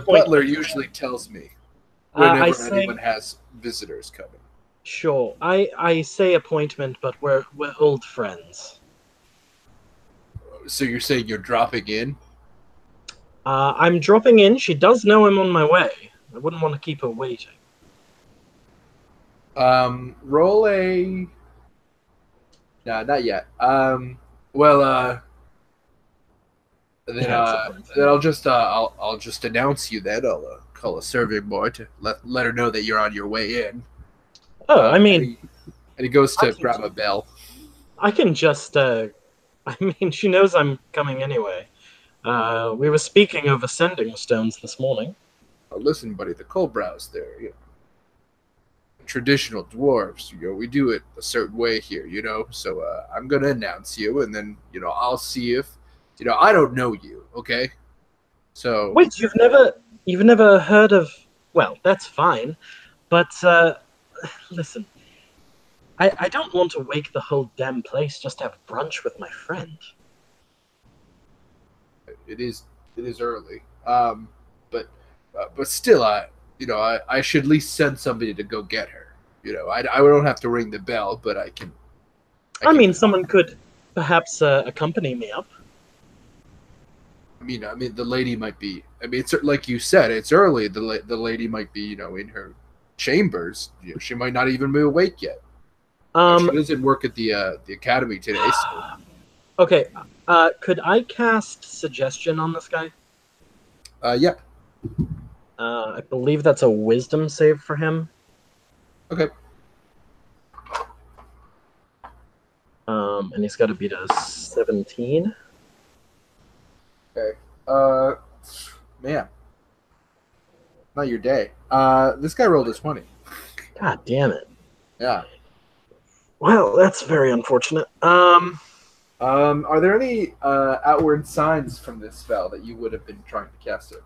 butler usually tells me whenever anyone has visitors coming. Sure, I say appointment, but we're old friends. So you're saying you're dropping in? I'm dropping in. She does know I'm on my way. I wouldn't want to keep her waiting. Roll a... No, not yet. Then I'll just I'll just announce you then. I'll call a serving boy to let her know that you're on your way in. Oh, I and mean... he goes to I can- grab a bell. I can just, I mean, she knows I'm coming anyway. We were speaking of ascending stones this morning. Oh, listen, buddy, the Colbrows there, traditional dwarves, we do it a certain way here, So I'm gonna announce you, and then I'll see if I don't know you, okay? So Wait, you've never heard of? Well, that's fine, but listen, I don't want to wake the whole damn place just to have brunch with my friend. it is early, but still, I should at least send somebody to go get her. I don't have to ring the bell, but I can. I mean, someone could perhaps accompany me up. I mean, the lady might be. I mean, it's like you said, it's early. The lady might be, in her chambers. She might not even be awake yet. She doesn't work at the academy today. So. Okay. Could I cast suggestion on this guy? Yeah. I believe that's a wisdom save for him. Okay. And he's got to beat a 17. Okay. Man. Not your day. This guy rolled a 20. God damn it. Yeah. Well, that's very unfortunate. Are there any outward signs from this spell that you would have been trying to cast it?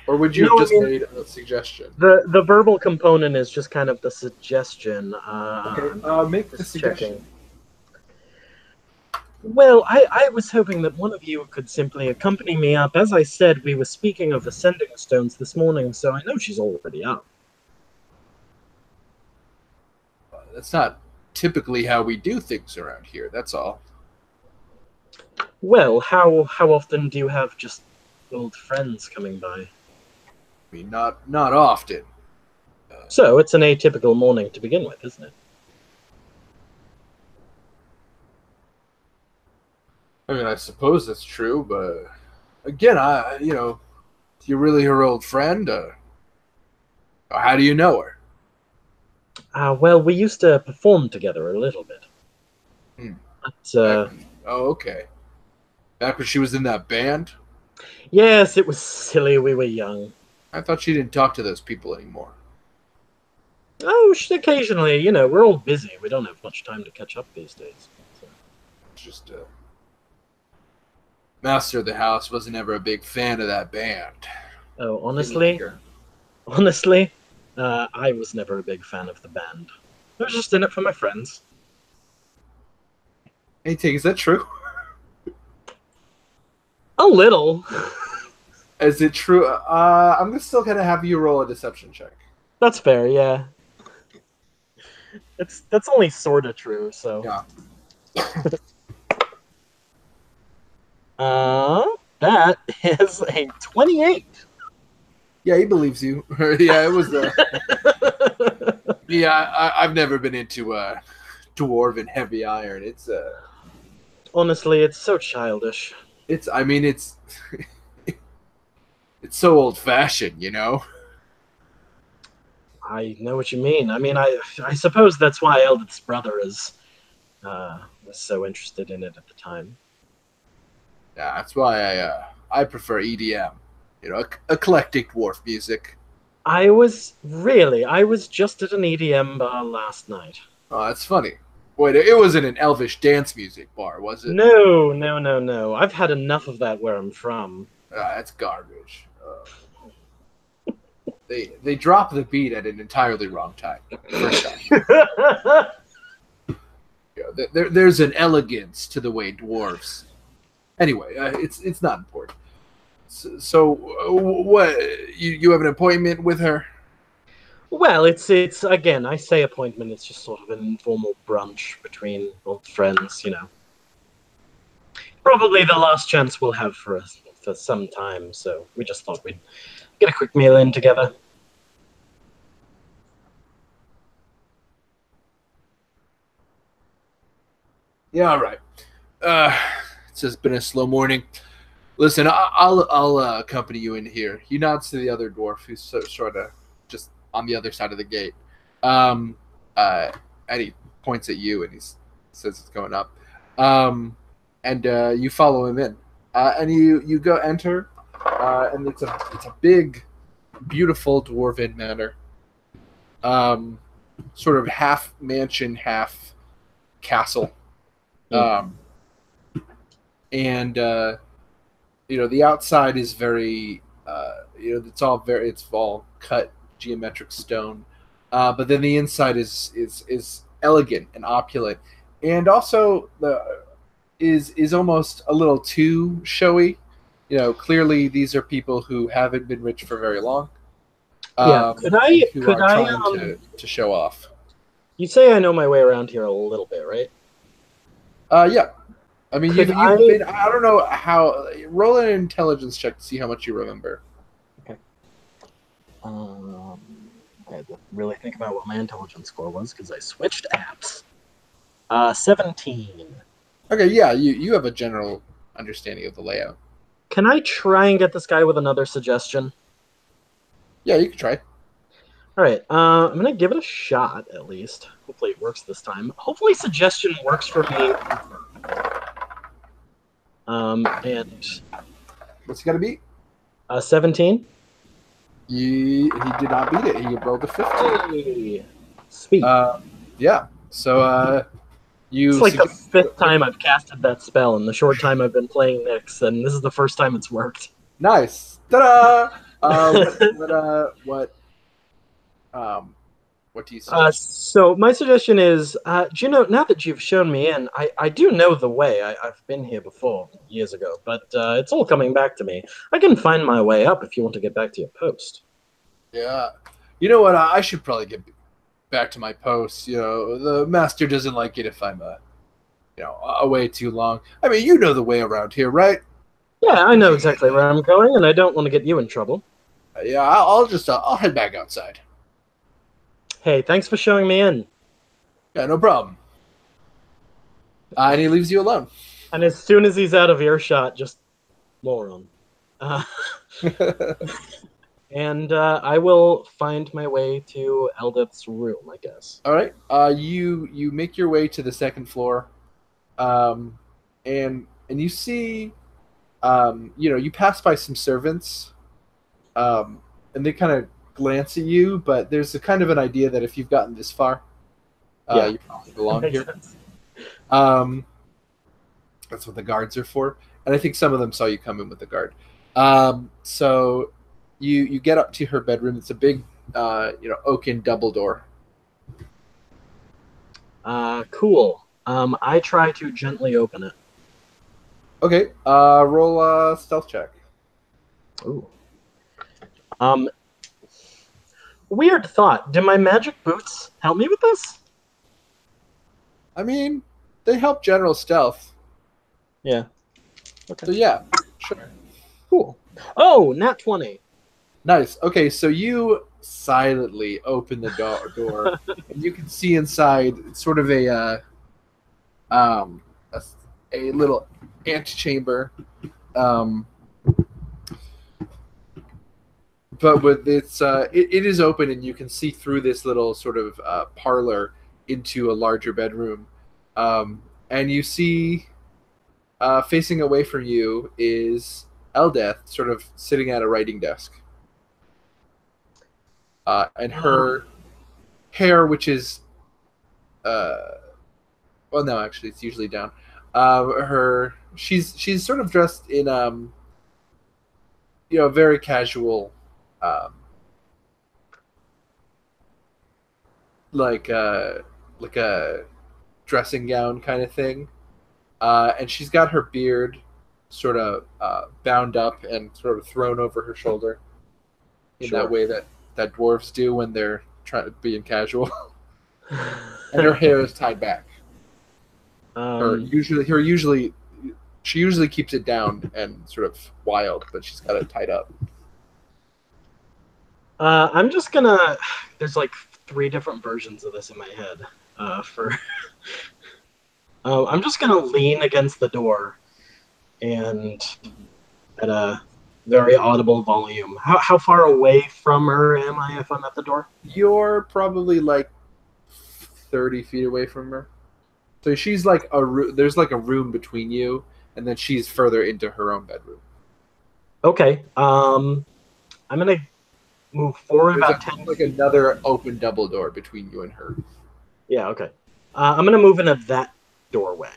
Or would you have just made a suggestion? The verbal component is just kind of the suggestion. Okay, make the suggestion. Checking. Well, I was hoping that one of you could simply accompany me up. As I said, we were speaking of ascending stones this morning, so I know she's already up. That's not typically how we do things around here, that's all. Well, how often do you have just old friends coming by? I mean, not often. So it's an atypical morning to begin with, isn't it? I mean, I suppose that's true, but again, you're really her old friend? How do you know her? Well, we used to perform together a little bit. But, oh, okay. Back when she was in that band? Yes, it was silly. We were young. I thought she didn't talk to those people anymore. Oh, occasionally, we're all busy. We don't have much time to catch up these days. So. Just, Master of the House wasn't ever a big fan of that band. Oh, honestly, I was never a big fan of the band. I was just in it for my friends. Hey, Tig, is that true? A little. Is it true? I'm still gonna have you roll a deception check. That's fair, yeah. That's only sorta true, so. Yeah. That is a 28. Yeah, he believes you. Yeah, it was. Yeah, I've never been into dwarven heavy iron. It's Honestly, it's so childish. It's so old fashioned, I know what you mean. I mean, I suppose that's why eldest brother was so interested in it at the time. Yeah, that's why I prefer EDM. Eclectic dwarf music. I was just at an EDM bar last night. Oh, that's funny. Wait, it wasn't an elvish dance music bar, was it? No. I've had enough of that where I'm from. That's garbage. They drop the beat at an entirely wrong time. First time. There's an elegance to the way dwarves. Anyway, it's not important. So what? You have an appointment with her? Well, it's again, I say appointment. It's just sort of an informal brunch between old friends, probably the last chance we'll have for some time, so we just thought we'd get a quick meal in together. Yeah, all right. It's just been a slow morning. Listen, I'll accompany you in here. He nods to the other dwarf, who's sort of just on the other side of the gate. And he points at you, and he says it's going up. And you follow him in, and you go enter, and it's a big, beautiful dwarven manor. Sort of half mansion, half castle. And the outside is very it's all cut geometric stone, but then the inside is elegant and opulent, and also is almost a little too showy. Clearly these are people who haven't been rich for very long. Could I trying to show off. You say I know my way around here a little bit, right? Yeah. I mean, you've been. I don't know how. Roll an intelligence check to see how much you remember. Okay. I had to really think about what my intelligence score was because I switched apps. 17. Okay, yeah, you have a general understanding of the layout. Can I try and get this guy with another suggestion? Yeah, you can try. All right, I'm gonna give it a shot at least. Hopefully, it works this time. Hopefully, suggestion works for me. And what's he got to beat? 17. He did not beat it. He rolled a 15. Hey. Sweet. Yeah. So it's like the 5th time I've casted that spell in the short time I've been playing Nyx, and this is the first time it's worked. Nice. Ta-da! What do you suggest? So my suggestion is, now that you've shown me in, I do know the way. I've been here before, years ago, but it's all coming back to me. I can find my way up if you want to get back to your post. Yeah. You know what? I should probably get back to my post. The master doesn't like it if I'm, away too long. I mean, you know the way around here, right? Yeah, I know exactly where I'm going, and I don't want to get you in trouble. Yeah, I'll head back outside. Hey, thanks for showing me in. Yeah, no problem. And he leaves you alone. And as soon as he's out of earshot, just moron. And I will find my way to Eldeth's room, I guess. All right. You make your way to the second floor, and you see, you pass by some servants, and they kind of glance at you, but there's a kind of an idea that if you've gotten this far, you probably belong here. That's what the guards are for, and I think some of them saw you come in with the guard. So you get up to her bedroom. It's a big, oaken double door. Cool. I try to gently open it. Okay. Roll a stealth check. Ooh. Weird thought. Do my magic boots help me with this? I mean, they help general stealth. Yeah. Okay. So yeah, sure. Cool. Oh, nat 20. Nice. Okay, so you silently open the door, and you can see inside sort of a little antechamber. But with it is open, and you can see through this little sort of parlor into a larger bedroom, and you see, facing away from you is Eldeth, sort of sitting at a writing desk, and her hair, which is, well, no, actually, it's usually down. She's sort of dressed in very casual. Like a dressing gown kind of thing, and she's got her beard sort of bound up and sort of thrown over her shoulder in that way that dwarves do when they're trying to be casual. And her hair is tied back. Her usually She usually keeps it down and sort of wild, but she's got it tied up. I'm just gonna. There's like 3 different versions of this in my head. I'm just gonna lean against the door, and at a very audible volume. How far away from her am I if I'm at the door? You're probably like 30 feet away from her. So she's like there's like a room between you, and then she's further into her own bedroom. Okay. I'm gonna move forward There's about 10. like another open double door between you and her. Yeah. Okay. I'm gonna move into that doorway.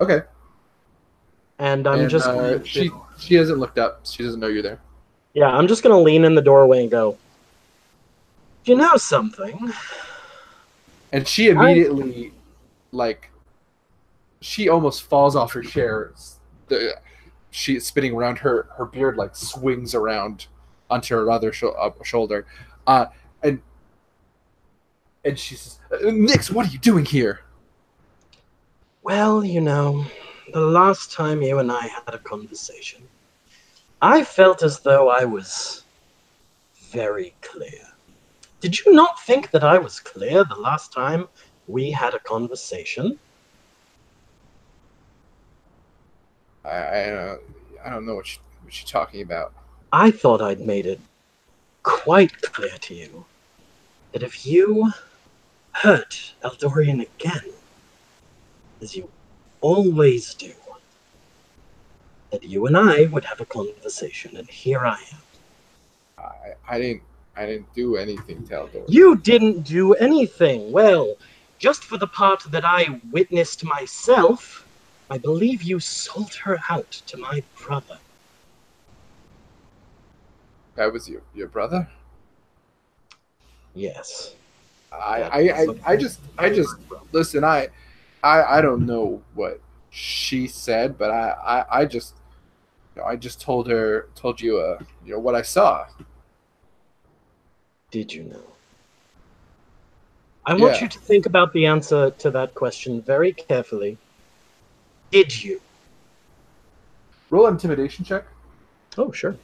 Okay. And I'm just going she hasn't looked up. She doesn't know you're there. Yeah, I'm just gonna lean in the doorway and go, you know something? And she immediately, she almost falls off her chair. She's spinning around. Her beard like swings around onto her other shoulder, and she says, "Nix, what are you doing here?" Well, you know, the last time you and I had a conversation, I felt as though I was very clear. Did you not think that I was clear the last time we had a conversation? I don't know what you're talking about. I thought I'd made it quite clear to you that if you hurt Eldorian again, as you always do, that you and I would have a conversation, and here I am. I didn't do anything to Eldorian. You didn't do anything. Well, just for the part that I witnessed myself, I believe you sold her out to my brother. That was your brother? Yes. I just listen. I don't know what she said, but I just told you what I saw. Did you know? I want you to think about the answer to that question very carefully. Did you? Roll an intimidation check. Oh, sure.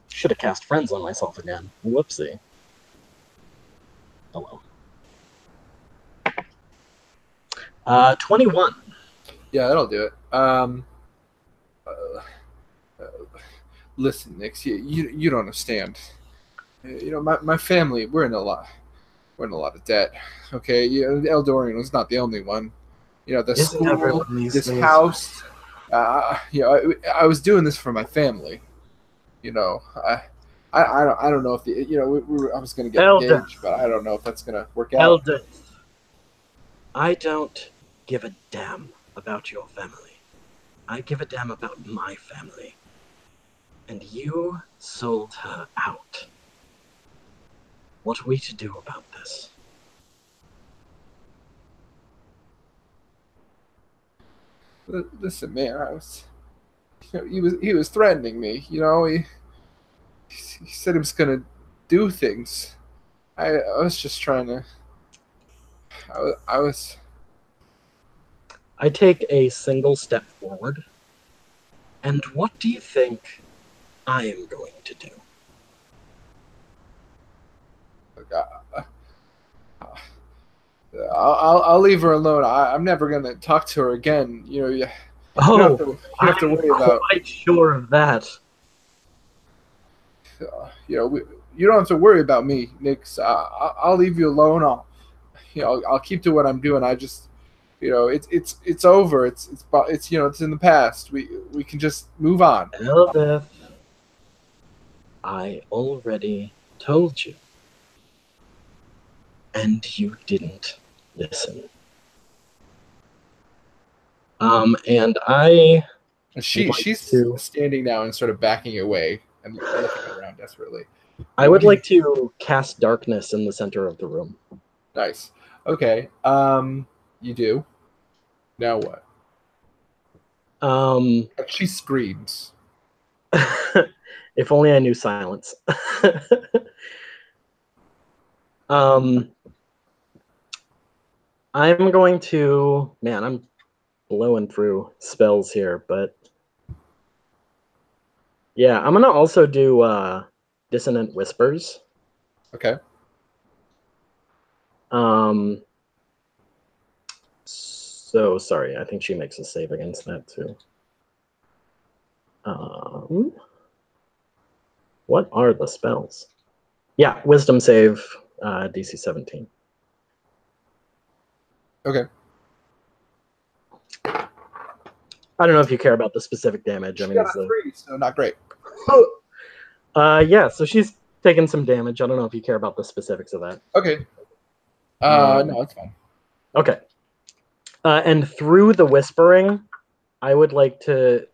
Should have cast friends on myself again. Whoopsie. Oh well. 21. Yeah, that'll do it. Listen, Nix, you don't understand. My family, we're in a lot of debt. Okay, Eldorian was not the only one. The school, this house. I was doing this for my family. I don't know if I was going to get engaged, but I don't know if that's going to work out. Eldith, I don't give a damn about your family. I give a damn about my family. And you sold her out. What are we to do about this? Listen, man, I was. He was threatening me. He said he was gonna do things. I was just trying to. I was. I take a single step forward. And what do you think I am going to do? I'll leave her alone. I'm never gonna talk to her again. You have to worry about. I'm quite sure of that. You don't have to worry about me, Nix. I'll leave you alone. I'll keep to what I'm doing. I just, it's over. It's in the past. We can just move on. Eldith, I already told you. And you didn't listen. And she's standing now and sort of backing away and looking around desperately. I would like to cast darkness in the center of the room. Nice. Okay. You do. Now what? She screams. If only I knew silence. I'm going to... Man, I'm blowing through spells here, but yeah, I'm gonna also do Dissonant Whispers. Okay. So sorry, I think she makes a save against that too. What are the spells? Yeah, Wisdom save, DC 17. Okay. I don't know if you care about the specific damage. She I mean, got it's a 3, so not great. yeah, so she's taken some damage. I don't know if you care about the specifics of that. Okay. No, it's fine. Okay. And through the whispering, I would like to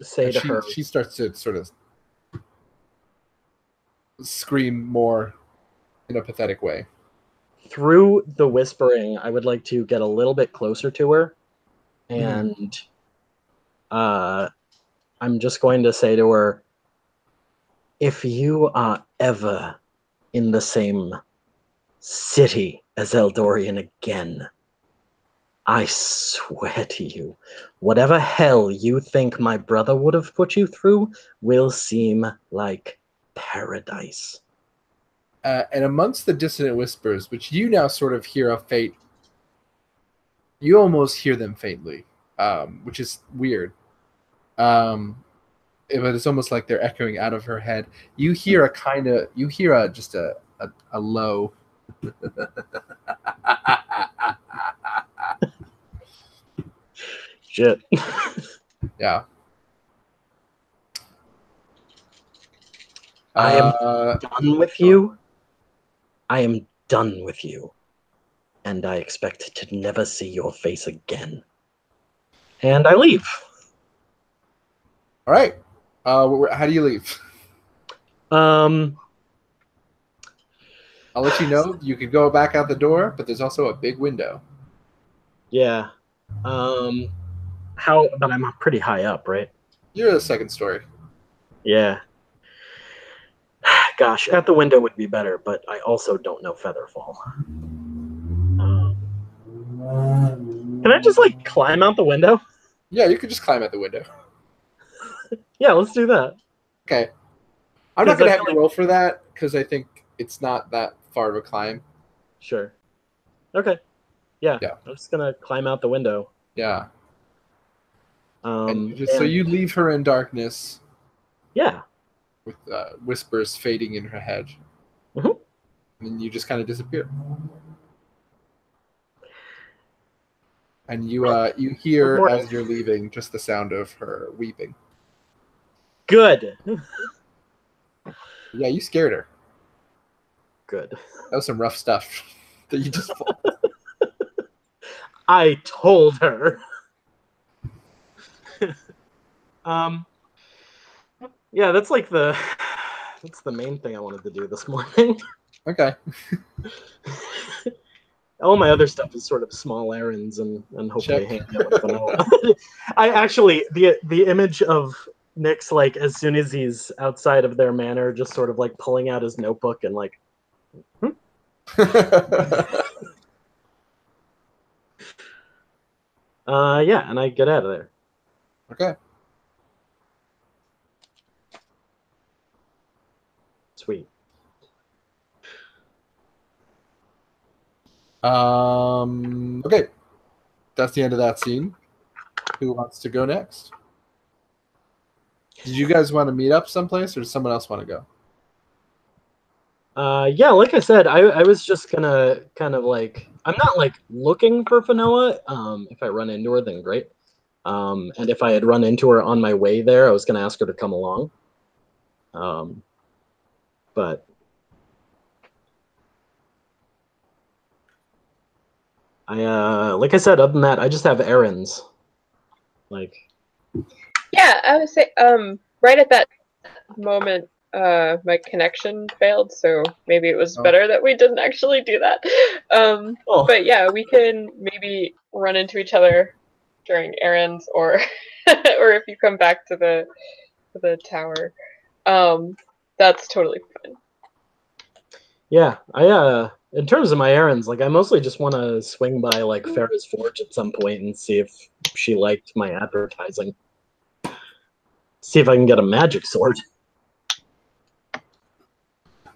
say And to her, she starts to sort of scream more in a pathetic way. through the whispering, I would like to get a little bit closer to her, and I'm just going to say to her, if you are ever in the same city as Eldorian again, I swear to you, whatever hell you think my brother would have put you through will seem like paradise. And amongst the dissonant whispers, which you now sort of hear a faint, you almost hear them faintly, which is weird. But it's almost like they're echoing out of her head. You hear just a low. Shit. Yeah. I am done with you. I am done with you. And I expect to never see your face again. And I leave. All right. How do you leave? Um, I'll let you know. You could go back out the door, but there's also a big window. yeah. But I'm pretty high up, right? You're the second story. Yeah. Gosh, at the window would be better, but I also don't know Featherfall. Can I just, like, climb out the window? Yeah, you could just climb out the window. Yeah, let's do that. Okay. I'm not 'Cause going to I have feel you roll for that, because I think it's not that far of a climb. Sure. Okay. Yeah. Yeah. I'm just gonna climb out the window. Yeah. And So you leave her in darkness yeah. with whispers fading in her head. Mhm. And you just kind of disappear. And you hear, as you're leaving, just the sound of her weeping. Good. Yeah, you scared her. Good. That was some rough stuff that you just pulled. I told her. Yeah, that's the main thing I wanted to do this morning. Okay. All my other stuff is sort of small errands and hopefully Check. hang out with vanilla. I actually the image of Nick's, like, as soon as he's outside of their manor, just sort of like pulling out his notebook and like yeah, and I get out of there. Okay. Sweet. Okay. That's the end of that scene. Who wants to go next? Did you guys want to meet up someplace, or does someone else want to go? Yeah, like I said, I was just gonna kind of like, I'm not like looking for Fanoa. If I run into her, then great. And if I had run into her on my way there, I was gonna ask her to come along. But like I said, other than that, I just have errands. Like, Yeah, I would say right at that moment my connection failed, so maybe it was better that we didn't actually do that. But yeah, we can maybe run into each other during errands, or or if you come back to the tower. That's totally fine. yeah, in terms of my errands, like I mostly just want to swing by like Farrah's Forge at some point and see if she liked my advertising. See if I can get a magic sword.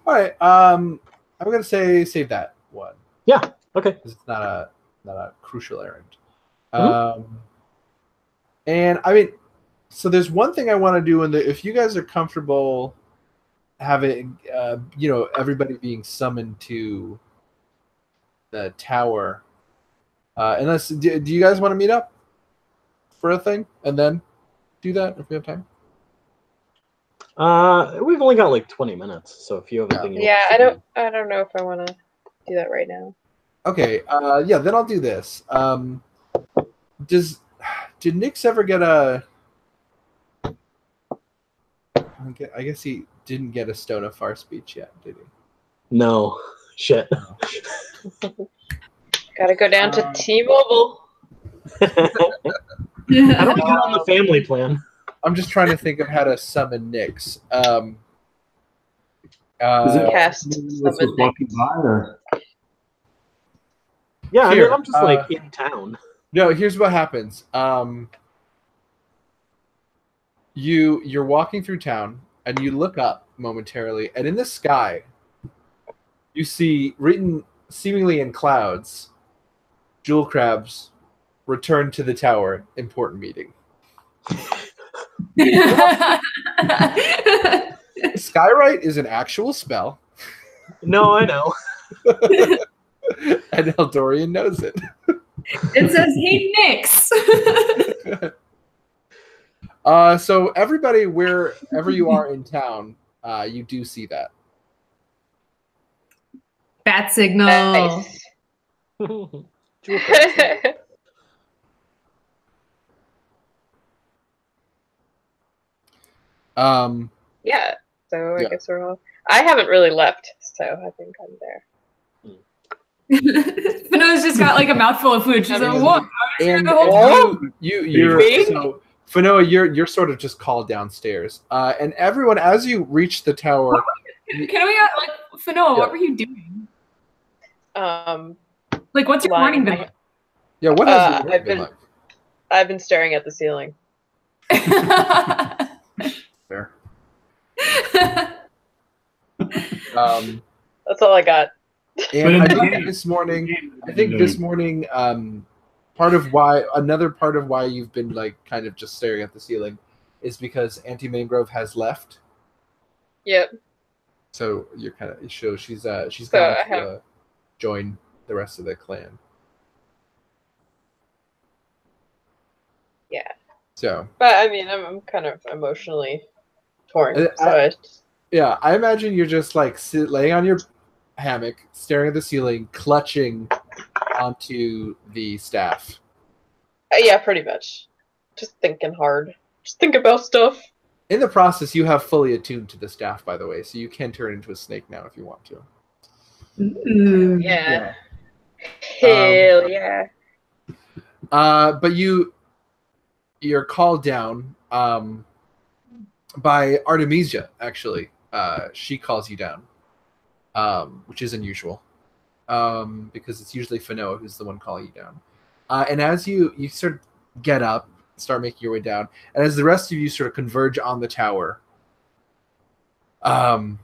All right. I'm gonna say save that one. Yeah. Okay. 'Cause it's not a crucial errand. Mhm. And I mean, so there's one thing I want to do, if you guys are comfortable having, everybody being summoned to the tower, unless do you guys want to meet up for a thing and then do that if we have time? We've only got like 20 minutes, so if you have a thing, Yeah, I don't know if I want to do that right now. Okay. Yeah. Then I'll do this. Did Nix ever get a? I guess he didn't get a Stone of Far speech yet, did he? No. Shit. Gotta go down to T-Mobile. I don't get on the family plan. I'm just trying to think of how to summon Nix. Is it Cast was summon walking by, or Yeah, Here, I'm just like in town. No, here's what happens. You're walking through town and you look up momentarily, and in the sky, you see written seemingly in clouds, "Jewel Crabs, return to the tower. Important meeting." Skywrite is an actual spell, No, I know. and Eldorian knows it. It says, "Hey, Nix." So everybody, wherever you are in town, you do see that. Bat signal. Nice. Jewel crabs. Yeah, so I Yeah. guess we're all... I haven't really left, so I think I'm there. Fino's just got like a mouthful of food. She's like, "What? And the whole you're Big? so Fanoa, you're sort of just called downstairs, and everyone, as you reach the tower, Can we like Fino? What were you doing? Like, what's your morning been like? yeah, what has your I've been been- like? I've been staring at the ceiling. Fair. That's all I got. And in I the think game- this morning, doing? another part of why you've been like kind of just staring at the ceiling is because Auntie Mangrove has left. Yep. So you're kind of she's So gone I to have- join the rest of the clan. Yeah. So But I mean, I'm kind of emotionally torn. yeah, I imagine you're just like laying on your hammock, staring at the ceiling, clutching onto the staff. Yeah, pretty much. Just thinking hard. Just think about stuff. In the process, you have fully attuned to the staff, by the way, so you can turn into a snake now if you want to. Ooh. Yeah. Hell yeah. But you're called down by Artemisia, actually. She calls you down, which is unusual, because it's usually Fanoa who's the one calling you down. And as you sort of get up, start making your way down, and as the rest of you sort of converge on the tower, and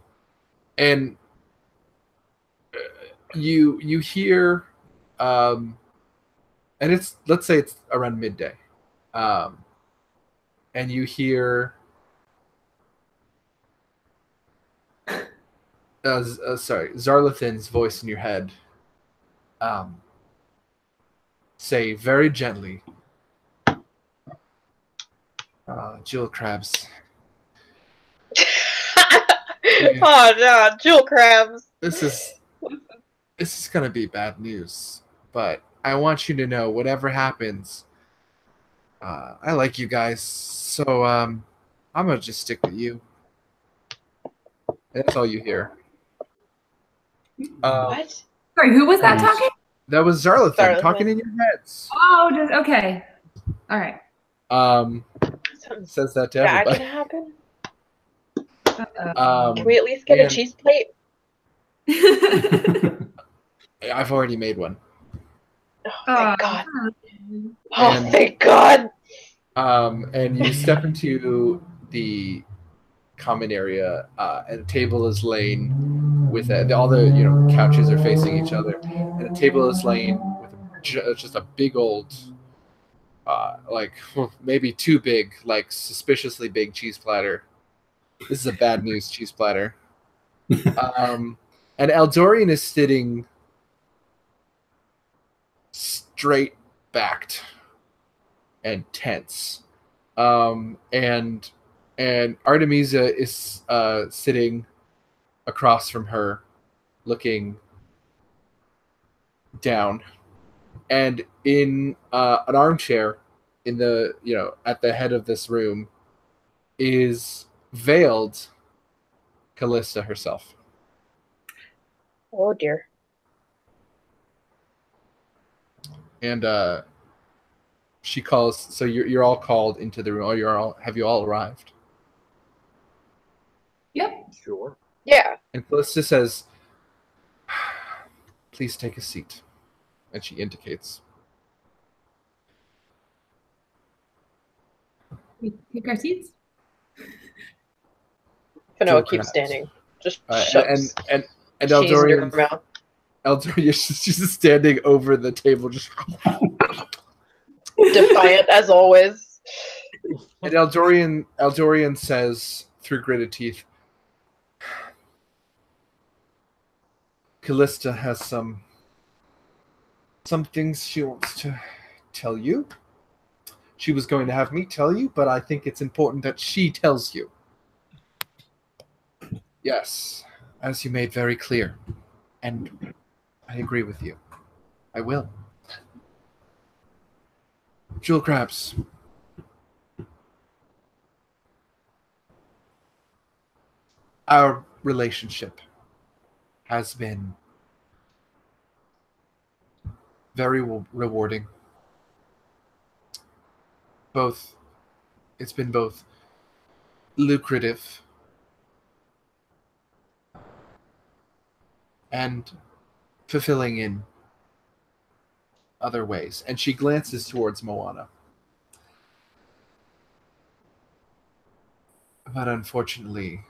you hear, and it's, let's say it's around midday, and you hear Zarlathan's voice in your head say very gently, "Jewel Crabs, Oh no, jewel crabs. this is gonna be bad news, but I want you to know, whatever happens, I like you guys, so I'm gonna just stick with you." That's all you hear. What? Sorry, who was that talking? That was Zarlathan Zarlathan. talking in your heads. Oh, okay. All right. Something's Says that to bad everybody. gonna happen? Uh-oh. Can we at least get a and- cheese plate? I've already made one. Oh, thank God. And Oh, And- thank God. And you step into the common area, and a table is laying with all the couches are facing each other, and a table is laying with just a big old, like maybe too big, like suspiciously big cheese platter. This is a bad news cheese platter. And Eldorian is sitting straight backed and tense. And Artemisia is sitting across from her, looking down, and in an armchair in the at the head of this room is veiled Callista herself. Oh, dear. And she calls. So you're all called into the room. Have you all arrived? yep. Sure. Yeah. And Callista says, "Please take a seat," and she indicates. We take our seats. Fanoa Joe keeps Krabs. standing. Just And shoves and cheese in her Eldorian, mouth. she's just standing over the table, just. Defiant as always. And Eldorian says through gritted teeth, "Callista has some things she wants to tell you. She was going to have me tell you, but I think it's important that she tells you." "Yes, as you made very clear, and I agree with you. I will." Jewel Crabs, our relationship has been very rewarding. It's been both lucrative and fulfilling in other ways. And she glances towards Moana. But unfortunately,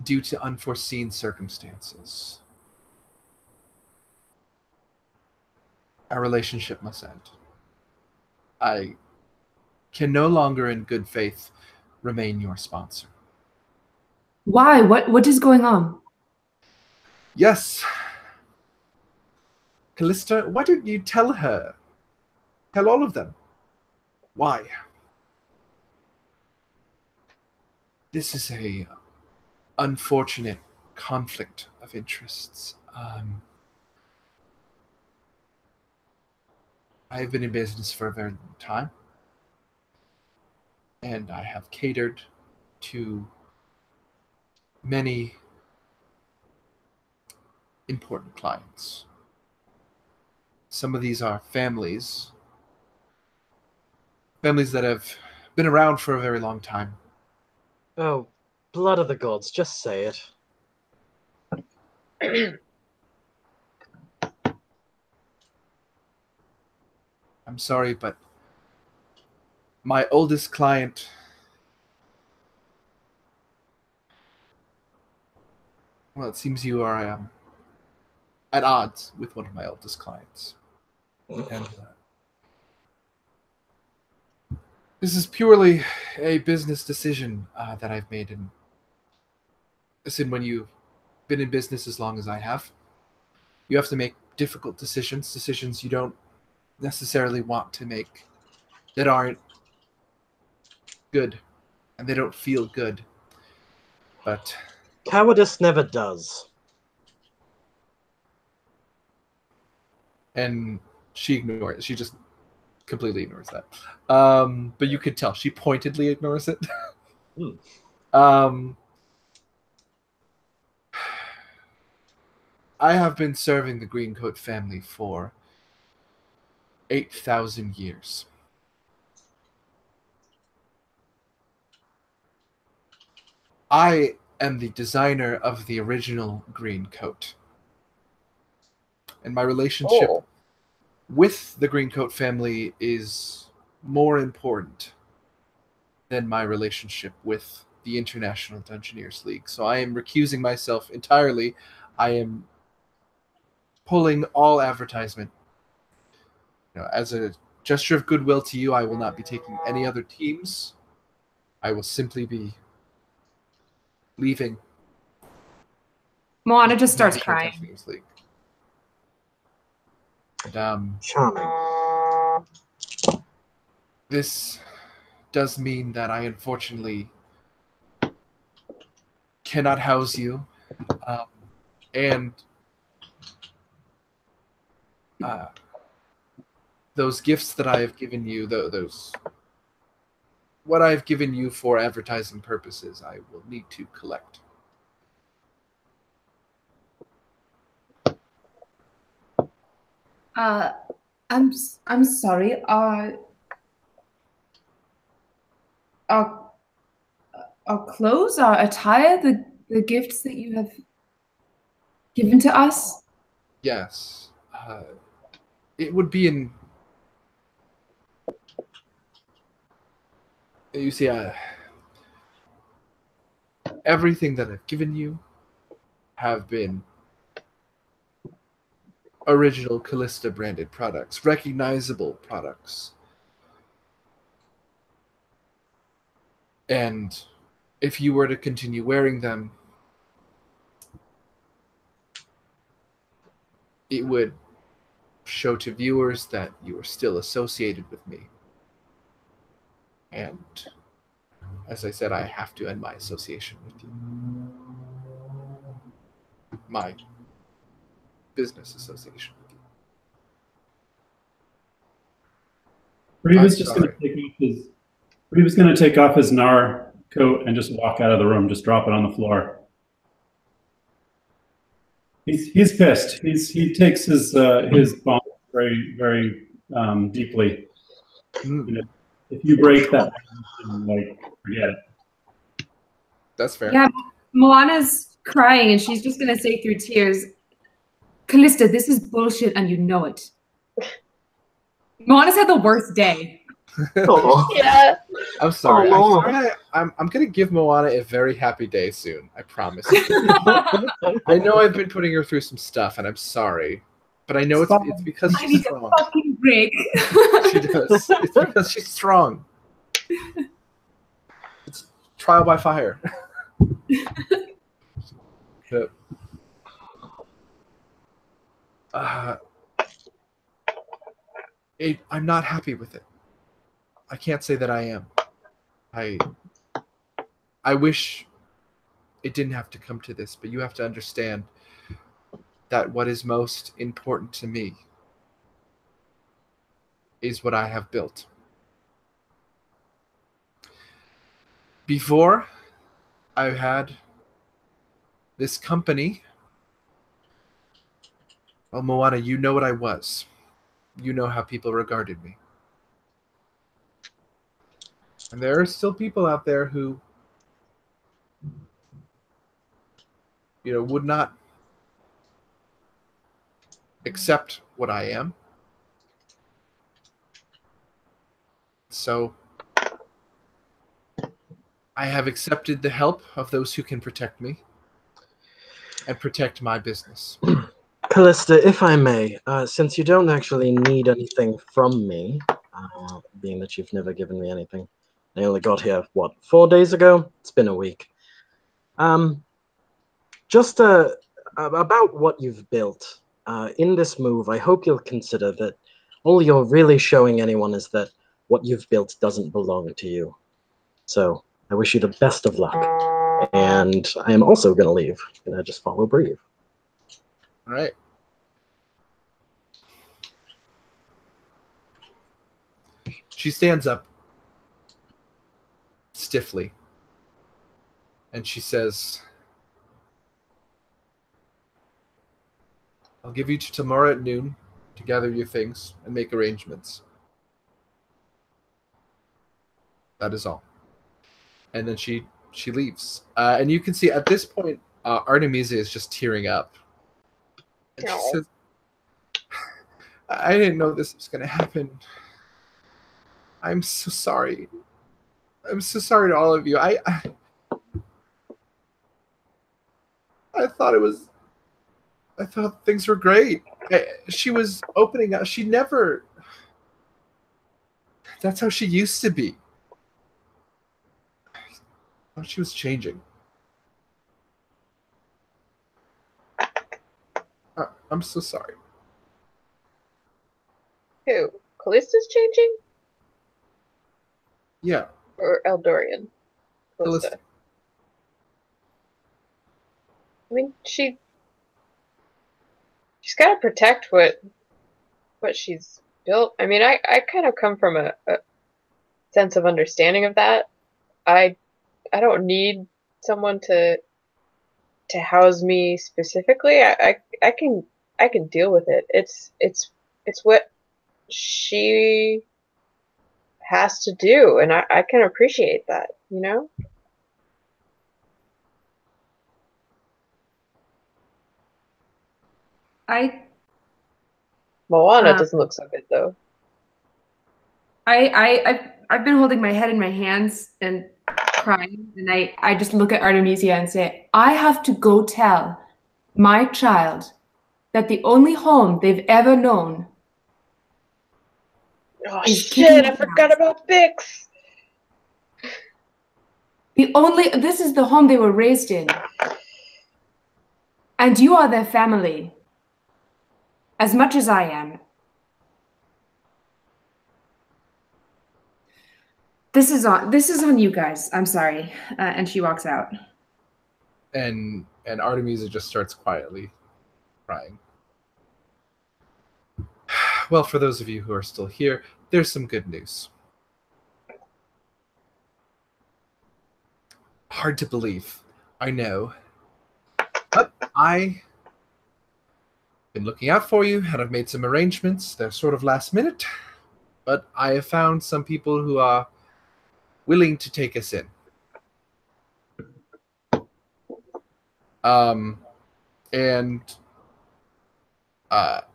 due to unforeseen circumstances, our relationship must end. I can no longer in good faith remain your sponsor. Why? What is going on? Yes. Callista, why don't you tell her? Tell all of them. Why? This is a unfortunate conflict of interests. I've been in business for a very long time, and I have catered to many important clients. Some of these are families that have been around for a very long time. Oh, blood of the gods, just say it. I'm sorry, but my oldest client, well, it seems you are at odds with one of my oldest clients. And this is purely a business decision that I've made. And listen, when you've been in business as long as I have, you have to make difficult decisions you don't necessarily want to make, that aren't good, and they don't feel good. But Cowardice never does. and she ignores. She just completely ignores that. But you could tell she pointedly ignores it. I have been serving the Greencoat family for 8,000 years. I am the designer of the original green coat. And my relationship Oh. with the Greencoat family is more important than my relationship with the International Dungeoneers League. So I am recusing myself entirely. I am pulling all advertisement. As a gesture of goodwill to you, I will not be taking any other teams. I will simply be leaving. Moana just starts International crying. Dungeoneers League. And, Charming. this does mean that I unfortunately cannot house you. And those gifts that I have given you, those what I have given you for advertising purposes, I will need to collect. I'm sorry. Our clothes, our attire, the gifts that you have given to us. Yes. It would be in... You see, everything that I've given you have been original Callista branded products, recognizable products. And if you were to continue wearing them, it would show to viewers that you are still associated with me. And as I said, I have to end my association with you. My business association with you. Reeva's just going to take off his. Reeva's going to take off his Nar coat and just walk out of the room. Just drop it on the floor. He's pissed. He takes his bond very very deeply. If you break that, like, forget it. That's fair. Yeah, Moana's crying and she's just gonna say through tears, Callista, this is bullshit and you know it. Moana's had the worst day. Oh, Yeah. I'm sorry. Oh, I'm gonna give Moana a very happy day soon. I promise. I know I've been putting her through some stuff, and I'm sorry, but I know it's because I she's need a strong. fucking break. She does. It's because she's strong. It's trial by fire. But, I'm not happy with it. I can't say that I am. I wish it didn't have to come to this, but you have to understand that what is most important to me is what I have built. Before I had this company, well, Moana, you know what I was. You know how people regarded me. And there are still people out there who, would not accept what I am. So I have accepted the help of those who can protect me and protect my business. Callista, if I may, since you don't actually need anything from me, being that you've never given me anything, I only got here, 4 days ago? It's been a week. Just about what you've built. In this move, I hope you'll consider that all you're really showing anyone is that what you've built doesn't belong to you. So I wish you the best of luck. And I am also going to leave. I'm going to just follow Breve. All right. She stands up stiffly and she says, I'll give you to tomorrow at noon to gather your things and make arrangements. That is all. And then she leaves. And you can see at this point, Artemisia is just tearing up. And she says, I didn't know this was going to happen. I'm so sorry. I'm so sorry to all of you. I thought I thought things were great. She was opening up. She never. That's how she used to be. I thought she was changing. I'm so sorry. Who? Callista's changing? Yeah. Or Eldorian? Callista. I mean, she's got to protect what she's built. I mean, I kind of come from a sense of understanding of that. I don't need someone to house me specifically. I can deal with it. It's what she has to do, and I can appreciate that, you know? Moana doesn't look so good though. I've been holding my head in my hands and crying, and I just look at Artemisia and say, I have to go tell my child that the only home they've ever known. Oh shit, I forgot about Bix. This is the home they were raised in. And you are their family. As much as I am. This is on you guys. I'm sorry. And she walks out. And Artemisia just starts quietly crying. Well, for those of you who are still here, there's some good news. Hard to believe, I know. But I've been looking out for you, and I've made some arrangements. They're sort of last minute, but I have found some people who are willing to take us in.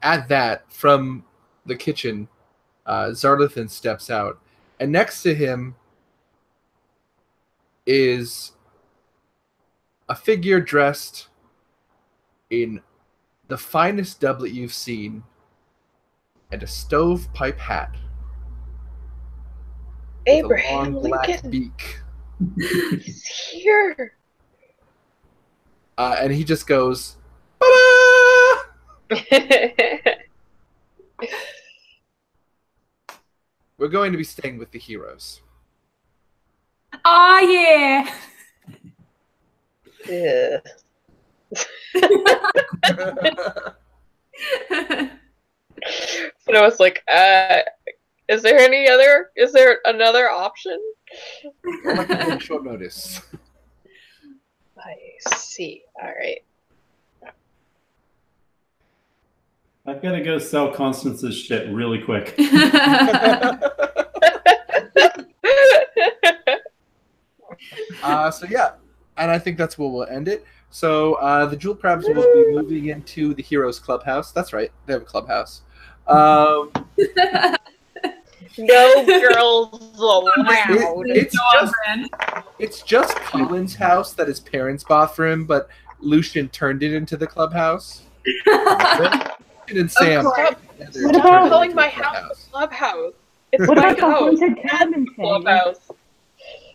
At that, from the kitchen, Zarlathan steps out, and next to him is a figure dressed in the finest doublet you've seen and a stovepipe hat. Abraham with a long Lincoln. black beak. He's here. And he just goes, "Ba-da!" We're going to be staying with the heroes. Oh, yeah. Yeah. So I was like, is there another option? On short notice. I see. All right. I've got to go sell Constance's shit really quick. So yeah, and I think that's where we'll end it. So the Jewel Crabs will be moving into the Heroes Clubhouse. That's right, they have a clubhouse. No girls allowed. It's just Colin's house that his parents bought for him, but Lucian turned it into the clubhouse. And Sam. Stop calling my house a clubhouse. It's What my about the house. haunted cabin thing? Clubhouse.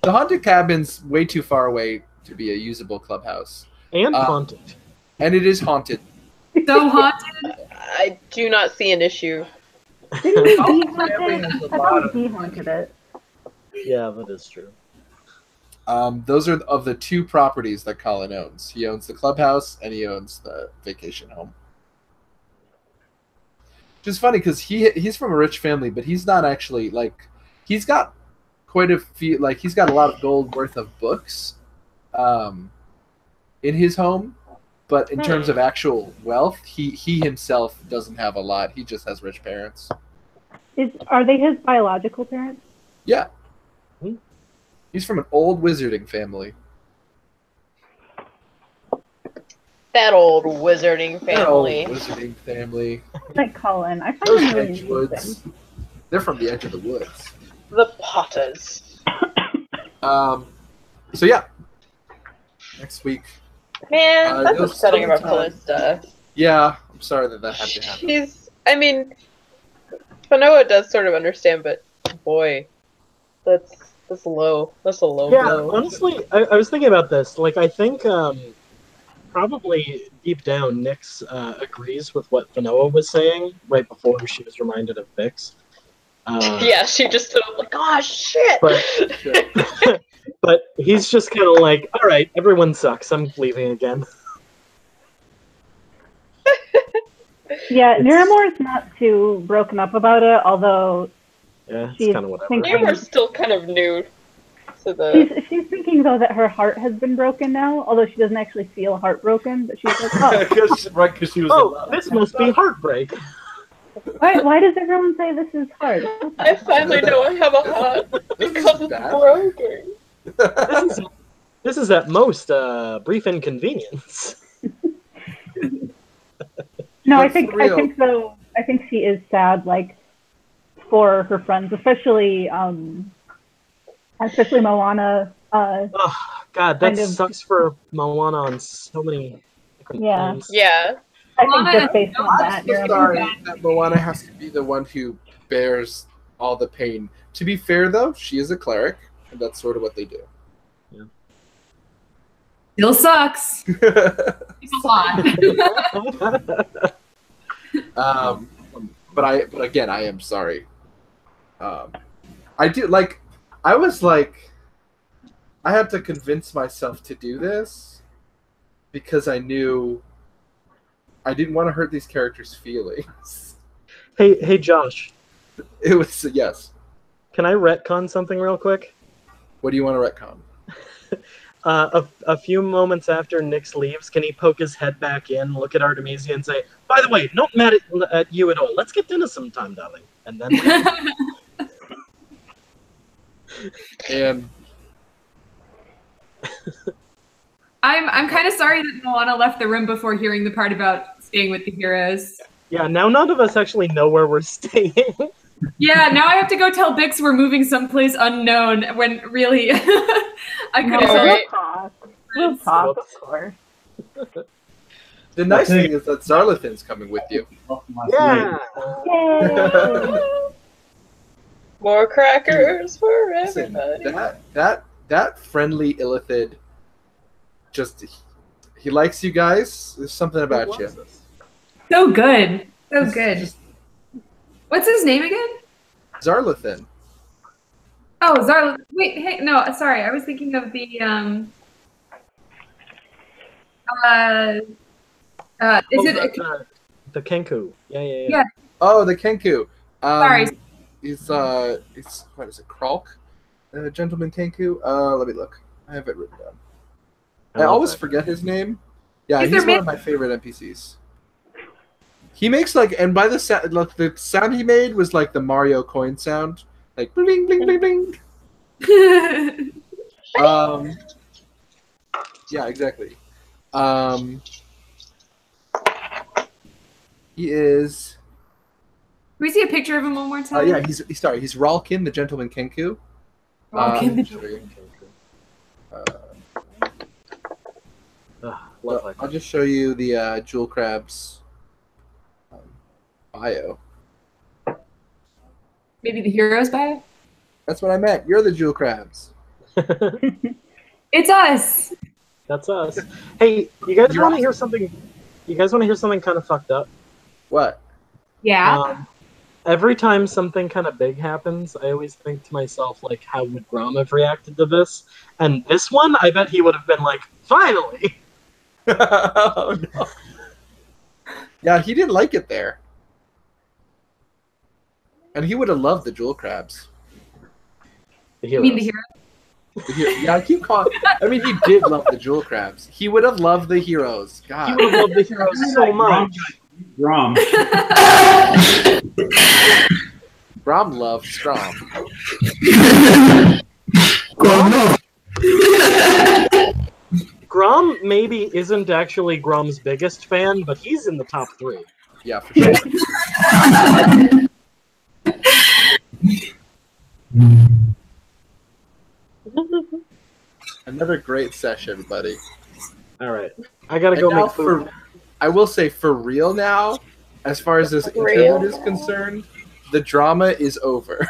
The haunted cabin's way too far away to be a usable clubhouse. And haunted. And it is haunted. So haunted. I do not see an issue. Didn't he Family haunted? has a I lot thought he haunted it. Yeah, that is true. Those are of the two properties that Colin owns. He owns the clubhouse and he owns the vacation home. Which is funny because he's from a rich family, but he's not actually he's got quite a few he's got a lot of gold worth of books in his home, but in terms of actual wealth, he himself doesn't have a lot. He just has rich parents. Are they his biological parents? Yeah. He's from an old wizarding family. That old wizarding That old family. wizarding family. Like Colin, I find Those them really Edgewoods. interesting. They're from the edge of the woods. The Potters. So yeah. Next week. Man, that's there's upsetting still about time. Callista. Yeah, I'm sorry that had to happen. I mean, Fanoa does sort of understand, but boy, that's low. That's a low Yeah, blow. honestly, I was thinking about this. Like, I think probably deep down, Nyx agrees with what Fanoa was saying right before she was reminded of Vix. Yeah, she just stood up like, oh shit! But he's just kind of like, all right, everyone sucks. I'm leaving again. Yeah, Niramore's not too broken up about it, although Yeah, it's she's kind of whatever. thinking, Niramore's still kind of new to the. she's thinking though that her heart has been broken now, although she doesn't actually feel heartbroken. But she's like, oh, Because she was in Oh, love. this must be heartbreak. why does everyone say this is hard? I finally know I have a heart because it's bad. broken. This is at most brief inconvenience. No, I That's think real. so. I think she is sad, like for her friends, especially Moana. Oh, God, that Kind of- sucks for Moana on so many different Yeah. things. Yeah. I think Moana just based on that, I'm so Niramore's sorry that Moana has to be the one who bears all the pain. To be fair, though, she is a cleric, and that's sort of what they do. Still sucks. It's a lot. But again, I am sorry. I do like. I was like, I had to convince myself to do this because I knew I didn't want to hurt these characters' feelings. Hey, Josh, It was yes. can I retcon something real quick? What do you want to retcon? A few moments after Nyx leaves, can he poke his head back in, look at Artemisia, and say, "By the way, not mad at you at all. Let's get dinner sometime, darling." And then And I'm kind of sorry that Moana left the room before hearing the part about staying with the heroes. yeah, now none of us actually know where we're staying. Yeah, now I have to go tell Bix we're moving someplace unknown when really I could No, have Sorry. we'll talk. We'll talk, of course. the nice thing is that Zarlathan's coming with you. Yeah. Yay! More crackers for Listen, everybody. that friendly Illithid, just he likes you guys. There's something about you. So good. So Just- good. just What's his name again? Zarlathan. Oh, Zarla. Wait, hey, no, sorry. I was thinking of the is it the Kenku? Yeah. Yeah. Oh, the Kenku. Sorry. It's what is it? Kralk, Gentleman Kenku. Let me look. I have it written down. I always forget his name. Yeah, He's he's their one of my favorite NPCs. He makes like, and by the sound he made was like the Mario coin sound, like bling bling bling bling. Yeah, exactly. He is. Can we see a picture of him one more time? Yeah, he's Ralkin, the Gentleman Kenku. Ralkin the I'll show you. Love I'll just show you the Jewel Crab's bio. Maybe the heroes bio? That's what I meant. You're the Jewel Crabs. It's us. That's us. Hey, you guys You're want to awesome. hear something? You guys want to hear something kind of fucked up? What? Yeah. Every time something kind of big happens, I always think to myself, like, how would Grom have reacted to this? And this one, I bet he would have been like, finally! Oh, no. Yeah, he didn't like it there. And he would have loved the Jewel Crabs. The You mean the heroes. heroes? Yeah, I keep calling. I mean, he did love the Jewel Crabs. He would have loved the heroes. He God. would have loved the heroes so much. Grom. Brom loved Strom. Grom maybe isn't actually Grom's biggest fan, but he's in the top 3. Yeah, for sure. Another great session, buddy. All right, I gotta go And now make food. I will say, for real now, as far as this Real? interlude is concerned, the drama is over.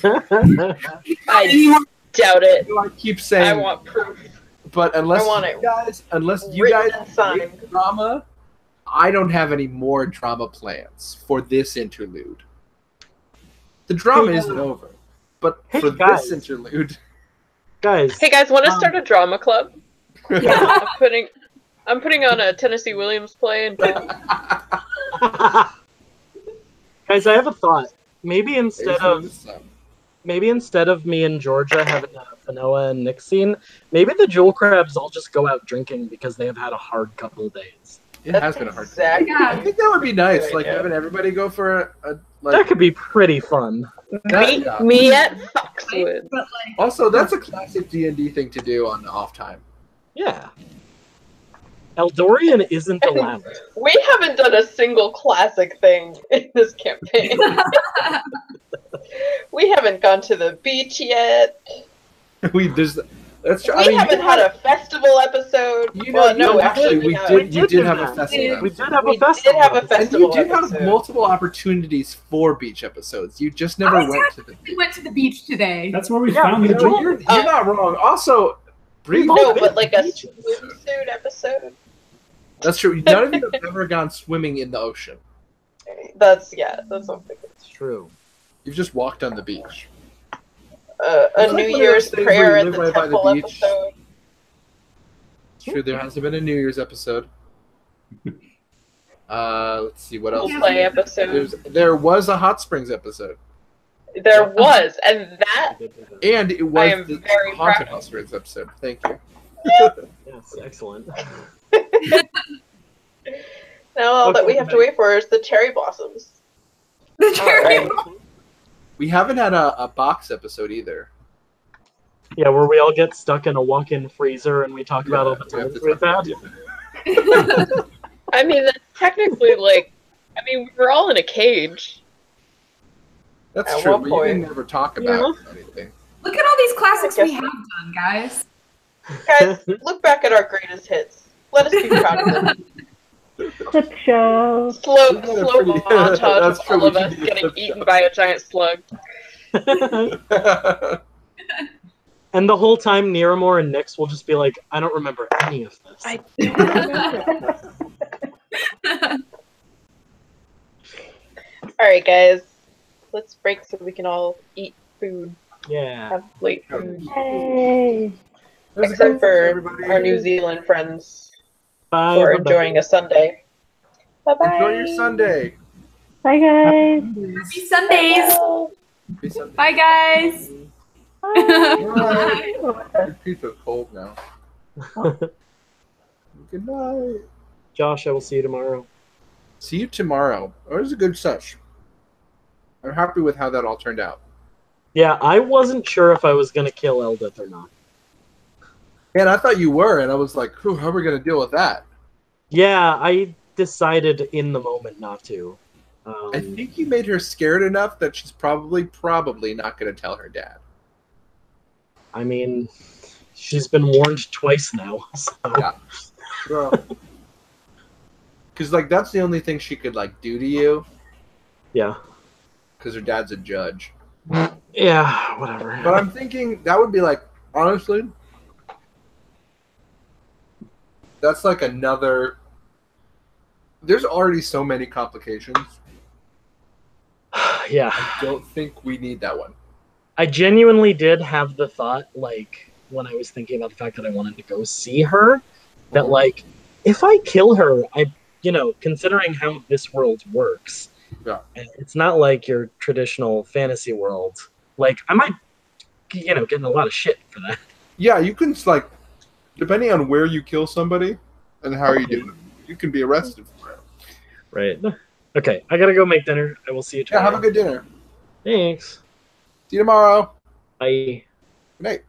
I doubt it. I keep saying, I want proof. but unless I want you it guys, written and signed. make drama, I don't have any more drama plans for this interlude. The drama isn't over, but Hey, for guys. this interlude, Guys, Hey guys, want to start a drama club? I'm putting on a Tennessee Williams play and guys, I have a thought. Maybe instead of me and Georgia having a Fanoa and Nick scene, maybe the Jewel Crabs all just go out drinking because they have had a hard couple days. it has been a hard time. exactly. I think that would be nice, Good like idea. having everybody go for a That like. could be pretty fun. Yeah. Me at Foxwood. But like, Also, that's a classic D&D thing to do on off time. Yeah. Eldorian isn't allowed. We haven't done a single classic thing in this campaign. We haven't gone to the beach yet. That's true. We haven't had a festival episode. Well, no, actually, we have. did. You We did did have a that. festival. We did have We a festival. did have a And festival you did have episode. multiple opportunities for beach episodes. You just never I was went to the we beach. went to the beach today. That's where we Yeah, found the you know, jewel. You're not wrong. Also, brief. We've all No, been but to like a beaches. swimsuit episode. That's true. None of you have ever gone swimming in the ocean. That's what I'm thinking. It's true. You've just walked on the beach. A It's like New one of Year's those things prayer where at you the live right by the temple beach. episode. It's true. There hasn't been a New Year's episode. Let's see what else. We'll play episode. There was a hot springs episode, There was, and that and it I was am the very haunted proud. hot springs episode. Thank you. Yes, excellent. now all that we have to wait for is the cherry blossoms. The cherry. Alright. We haven't had a box episode either. Yeah, where we all get stuck in a walk-in freezer and we talk about all the we have times to we've talk had. about it. I mean, that's technically like, we were all in a cage. That's At true. one But you can point. never talk about anything. Look at all these classics I we guess- have done, guys. Guys, look back at our greatest hits. Let us be proud of them. Clip show. Slow Isn't that a montage pretty- of That's true, all of we us should do getting clip eaten show. by a giant slug. And the whole time, Niramore and Nyx will just be like, I don't remember any of this. I don't remember. Alright, guys. Let's break so we can all eat food. Yeah. Have late food. Hey. Except for our New Zealand friends Bye. who are bye-bye. enjoying a Sunday. Bye-bye. Enjoy your Sunday. Bye, guys. Happy Sundays. Happy Sunday. Bye, guys. Bye. Your teeth are cold now. Good night. Josh, I will see you tomorrow. See you tomorrow. Oh, it was a good sesh. I'm happy with how that all turned out. Yeah, I wasn't sure if I was going to kill Eldith or not. And I thought you were, and I was like, "Whew, how are we going to deal with that?" Yeah, I decided in the moment not to. I think you made her scared enough that she's probably not going to tell her dad. I mean, she's been warned twice now. So. Yeah. Because, like, that's the only thing she could, like, do to you. Yeah. Because her dad's a judge. Yeah, whatever. But I'm thinking that would be, like, honestly, that's, like, another... There's already so many complications. Yeah. I don't think we need that one. I genuinely did have the thought, like, when I was thinking about the fact that I wanted to go see her, that, like, if I kill her, considering how this world works, Yeah. and it's not like your traditional fantasy world, like, I might, get in a lot of shit for that. Yeah, you can, like, depending on where you kill somebody and how you do it, you can be arrested for it. Right. Okay, I gotta go make dinner. I will see you Yeah, tomorrow. have a good dinner. Thanks. See you tomorrow. Bye. Good night.